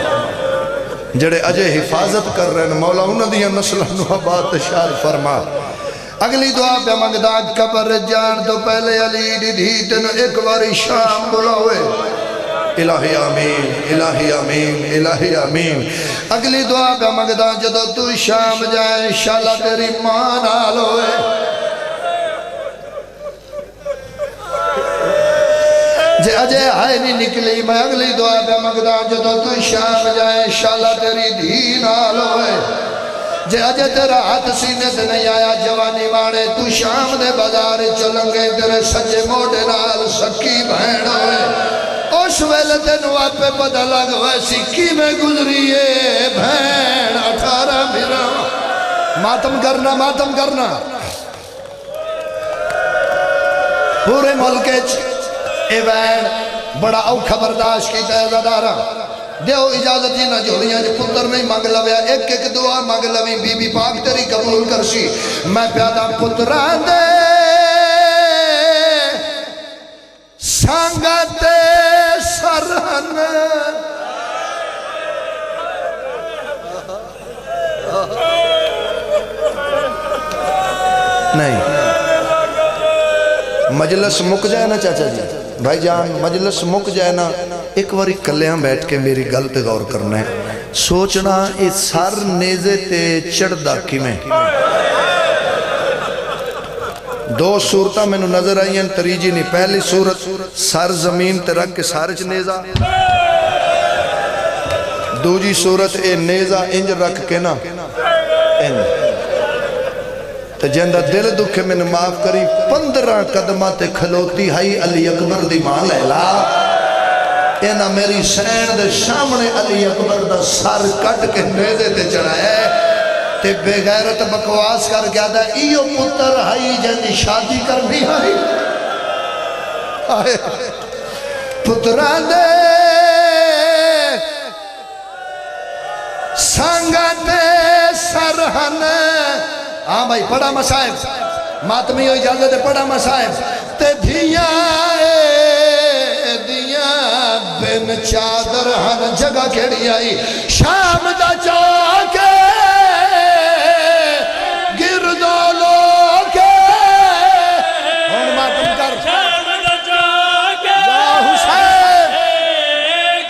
جڑے اجے حفاظت کر رہے ہیں مولا انہوں دیا نسلہ نوابات شاد فرما اگلی دعا پہ مگدہ قبر جان تو پہلے علی دی دھیتن ایک باری شام بلاوے الہی آمین الہی آمین الہی آمین اگلی دعا پہ مگدہ جدو تو شام جائے انشاءاللہ تیری ماں نال ہوئے جے اجے آئے نہیں نکلی میں اگلی دعا پہ مگدہ جدو تو شام جائے انشاءاللہ تیری دھی نال ہوئے جے اجے تیرا ہاتھ سینے سے نہیں آیا جوانی مانے تو شام دے بازار چلنگے تیرے سجے موڑے نال سکی بہن ہوئے اس ویلے تینو آپ پہ پتہ لگ ہوئے سکی میں گزریے بہن 18 بھیرا ماتم کرنا پورے ملک اے وین بڑا اوکھا برداشت کی تیزادارہ دیو اجازت جی نہ جوڑیاں جی پتر نہیں مانگ لویا ایک ایک دعا مانگ لوی بی بی پاک تیری قبول کرشی میں پیادا پتران دے سانگت سرہن نہیں مجلس مک جائے نا چاچا جی بھائی جان مجلس مک جائے نا ایک واری کلیاں بیٹھ کے میری گل پہ غور کرنا ہے سوچنا اس سر نیزے تے چڑھدا کی میں دو صورتہ میں نظر آئی ہیں تریجی نہیں پہلی صورت سر زمین تے رکھ کے سارج نیزہ دوجی صورت اے نیزہ انج رکھ کے نا انج تو جندہ دل دکھے میں معاف کری 15 قدمات کھلوتی ہائی علی اکبر دی ماں لیلا اینا میری سین دے سامنے علی اکبر دا سر کٹ کے نیزے تے چڑھائے تے بے غیرت بکواس کر گیا دا ایو پتر ہائی جندی شادی کرنی ہائی پتران دے سانگت سرہن ہاں بھائی پڑھا مسائب ماتمی ہو اجازت ہے پڑھا مسائب تے دھیاں بن چادر ہن جگہ کھڑی آئی شام دا چاکے گردو لوکے ہون ماتم کر شام دا چاکے یا حسین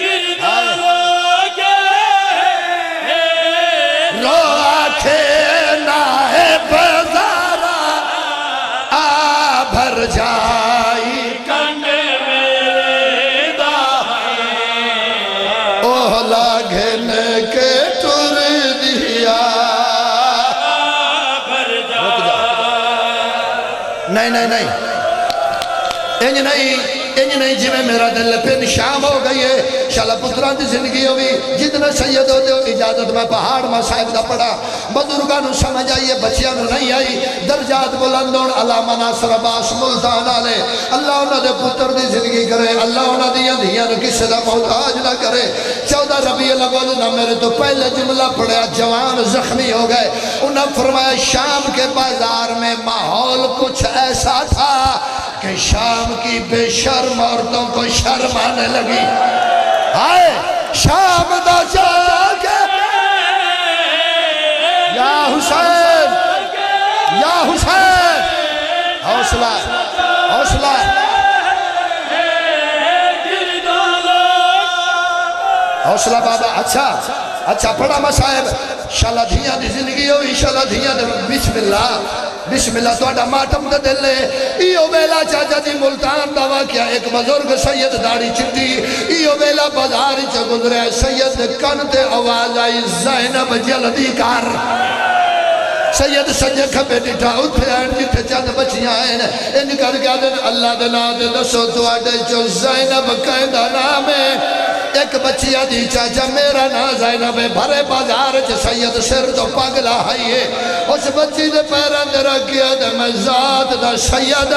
گردو لوکے رو آکھے نائے بزارا آ بھر جائی کنڈے میرے دائی اوہ لاغن کے ٹر دیا بھر جا نہیں انج نہیں جی میں میرا دل پھر شام ہو گئی ہے شالا پتران دی زندگی ہوئی جتنا سید ہوتے ہو اجازت میں پہاڑ میں صاحب دا پڑا بزرگانو سمجھ آئیے بچیانو نہیں آئی درجات بلندون علامہ ناصر عباس ملتان آلے اللہ انہوں دے پتر دی زندگی کرے اللہ انہوں دیا دھیان کسی دا محتاج نہ کرے 14 ربیع الاول نہ میرے تو پہلے جملہ پڑھیا جوان زخمی ہو گئے انہوں فرمایا شام کے بازار میں ماحول کچھ ایسا تھا کہ شام کی بے شرم عورتوں کو شرم آنے لگی آئے شام دا جاگے یا حسین یا حسین حوصلہ حوصلہ حوصلہ بابا اچھا پڑھا مسائب شالا دھیاں دی زندگی ہوئی شالا دھیاں دی بسم اللہ تو اڈا ماتم دے دل لے ایو بیلا چاچا جی ملتان دا واقعہ ایک بزرگ سید داڑی چٹی ایو بیلا بازار چا گزرے سید کن تے آواز آئی زینب جلدی کر سید سجے کھپے ڈٹھا اتھے این جٹھے چند بچیاں ہیں ان کر گیا دن اللہ دنا دے دسو تو آڈے جو زینب کہندہ نام ہے ایک بچیا دی چاچا میرا نا زینب بھرے بازار چ سید سر تو پاگلا ہائیے اس بچی دے پیران دے رکھیا دے میں ذات دا سید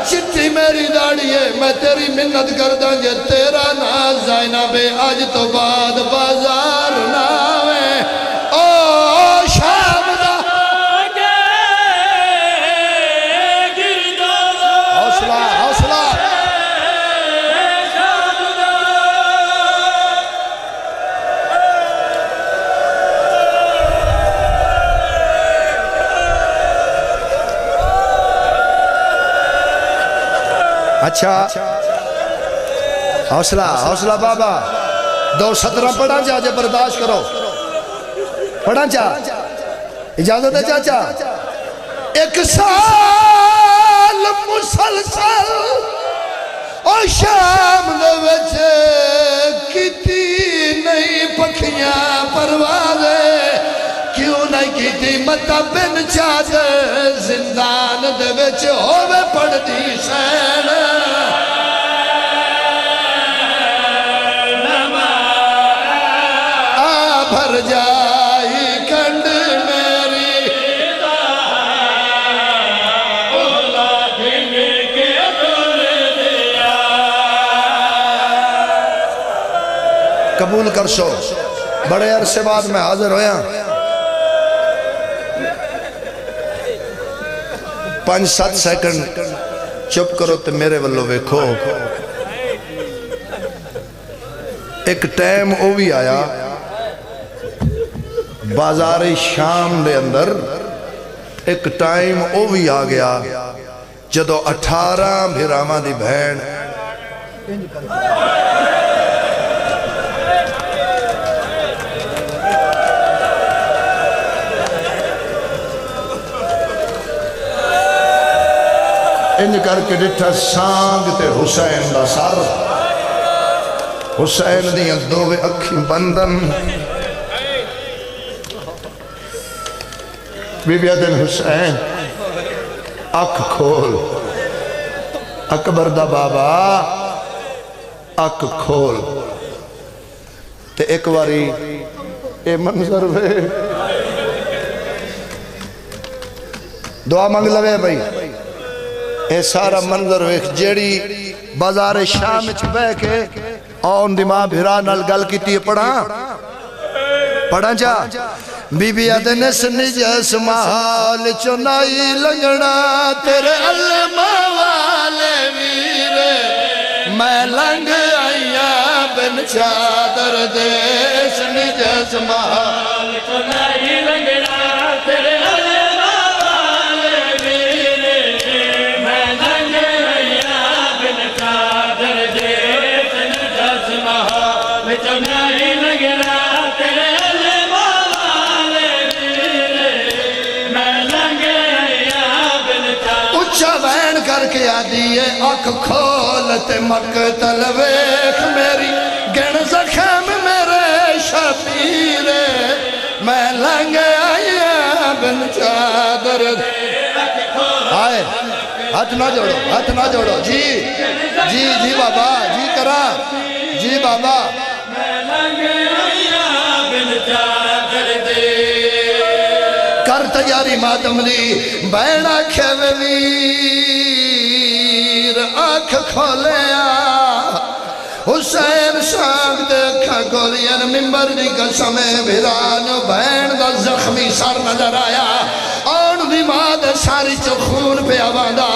چٹی میری داڑی ہے میں تیری منت کردہ جے تیرا نا زینب آج تو بعد بازار ناوے او شام دا حوصلہ حوصلہ اچھا حوصلہ بابا 2:17 پڑھا جا برداشت کرو پڑھا جا اجازت ہے چاچا 1 سال مسلسل اور شام دے وچے کتی نہیں پکھیاں پروازے کیوں نہیں کیتی متا بن چاد زندان دے وچ ہووے پڑھدی سین آ بھر جائی کنڈ میری اولا گھن کے قبول کر سو بڑے عرصے بعد میں حاضر ہویا 5-7 سیکنڈ چپ کرو تے میرے والو ویکھو ایک ٹائم او بھی آیا بازار شام دے اندر ایک ٹائم او بھی آ گیا جدو 18 بھراواں دی بہن انج کر کے ڈٹھا سانگ تے حسین دا سر حسین دیاں دووے اکھی بندن بی بی آدن حسین اکھ کھول اکبر دا بابا اکھ کھول تے ایک واری اے منظر وے دعا منگ لوے بھائی اے سارا منظر وے جیڑی بازار شام اچھ بے کے آن دی ماں بھرا نال گل کیتی پڑھا جا بی بی آدن سنجس محال چنائی لنگنا تیرے علمہ والے ویرے میں لنگ آئیاں بن چادر دے سنجس محال چنائی لنگنا تیرے علمہ والے ویرے میں لنگ آئیاں بن چادر دے سنجس محال چنائی لنگنا تیرے وین کر کے آدھی ہے اکھ کھولتے مقتل ویکھ میری گن زخم میرے شفیرے میں لنگ آئیا بن چادر آئے ہاتھ نہ جوڑو جی جی جی بابا جی کرا جی بابا میں لنگ آئیا بن چادر دے کر تیاری ماتم دی بین آنکھے ویر آنکھ کھولیا حسین شاک دیکھا کھولین ممبر دی قسمیں بھران بین دا زخمی سر نظر آیا آن دی ماں دے ساری چو خون پہ آواندہ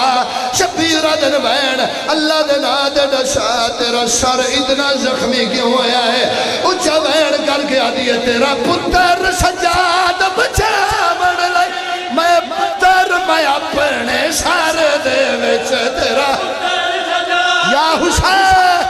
شبیر دن بین اللہ دے نادے دشا تیرا سر اتنا زخمی کیوں ہویا ہے اچھا بین کر کے آدھی ہے تیرا پتر سجاد بچا بڑھ لائی میں پتر میں اپنے سار دے وچ تیرا یا حسین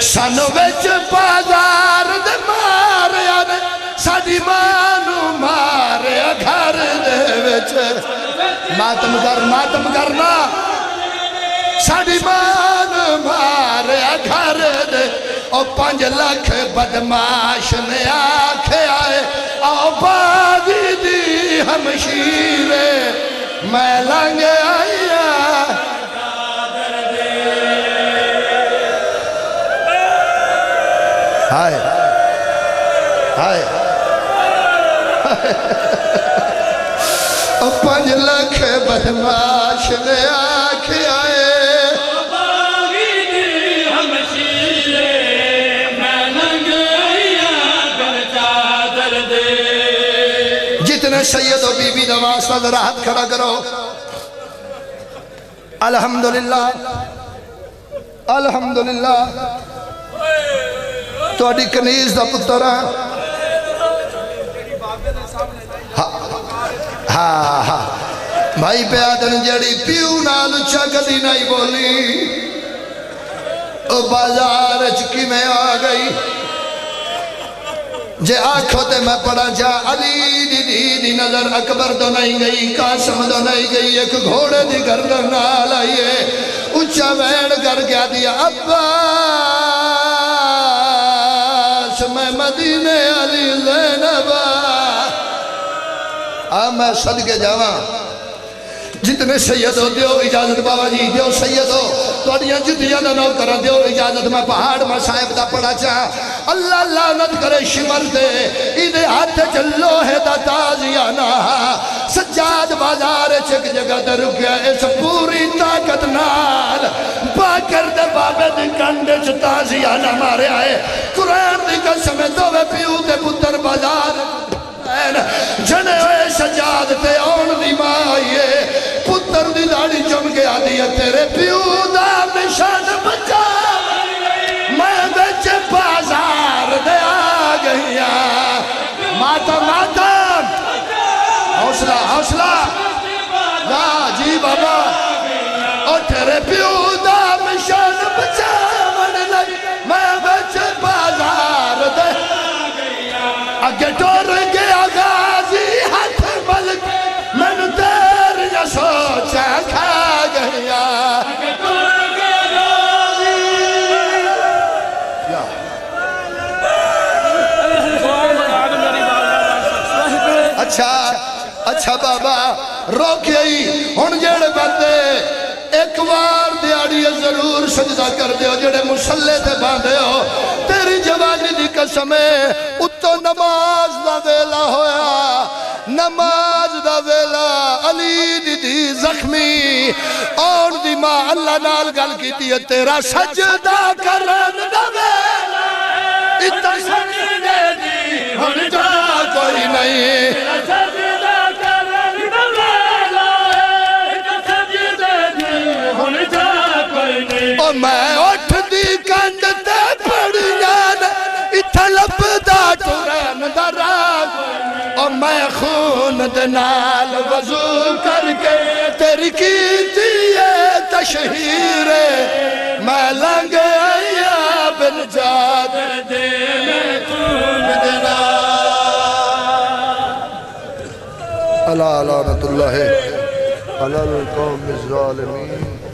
سانو وچ بازار دے ماریا نے ساڈی مانو ماریا گھر دے وچ ماتم کرنا ساڈی مانو ماریا گھر دے او 5 لاکھ بدماش نے آکھے آئے او بادی دی ہمشیرے میں لنگ آئیا ہائے ہائے 5 لاکھ بدماش نے آکھے آئے جتنے سید و بی بی نواسطہ ذرا ہاتھ کھڑا کرو الحمدللہ الحمدللہ تو اڈی کنیز دا پتر ہاں بھائی پہ آدن جڑی پیو نال چکدی نہیں بولی او بازار چکی میں آ گئی جے آنکھوں تے میں پڑھا جا علی دی نظر اکبر تو نہیں گئی قاسم تو نہیں گئی ایک گھوڑے دی گردن نال آئیے اچھا وین کر گیا دیا عباس میں مدینے علی زینبا میں صدقے جاواں جتنے سید ہو دیو اجازت بابا جی دیو سید ہو تو اڈیاں جتیاں دا نو کرا دیو اجازت میں پہاڑ میں صاحب دا پڑا چاہ اللہ لعنت کرے شمر دے انہیں ہاتھ چلو ہے دا تازیانہ سجاد بازار چھک جگہ در رکیا اس پوری طاقت نال باکر دے بابے دی کنڈے چھتازیانہ مارے آئے قرآن دی قسم دوے پیو دے پتر بازار جنے ہوئے سجاد تے آن دی ماں آئیے پتر دی داڑی چم گیا دیا تیرے پیو دا نشان بچا میں بچے بازار دے آ گئیا ماتم ماتم حوصلہ حوصلہ لا جی بابا اور تیرے پیو دا نشان بچا میں بچے بازار دے اگے ٹور گیا غازی ہاتھ ملک من تیر یا سوچا کھا گیا اچھا بابا روکیئی ہون جڑے بندے ایک وار دیاڑی ضرور سجدہ کر دیو جڑے مسلح تے باندھے ہو تیری جوانی دی قسمیں اتو نماز دا ویلا ہویا نماز دا ویلا علی دی زخمی اور دی ماں اللہ نال گل کی تیہ تیرا سجدہ کرن دا ویلا اتنا سجدے دی ہون جا کوئی نہیں اور میں اٹھ دی کند تے پڑیان اتھا لب دا ٹوران دا راگ اور میں خون دنال وضو کر کے تیری کیتی ہے تشہیر میں لنگ آیا بن جاد دے میں خون دنال اللہ لعنت اللہ علی القوم الظالمین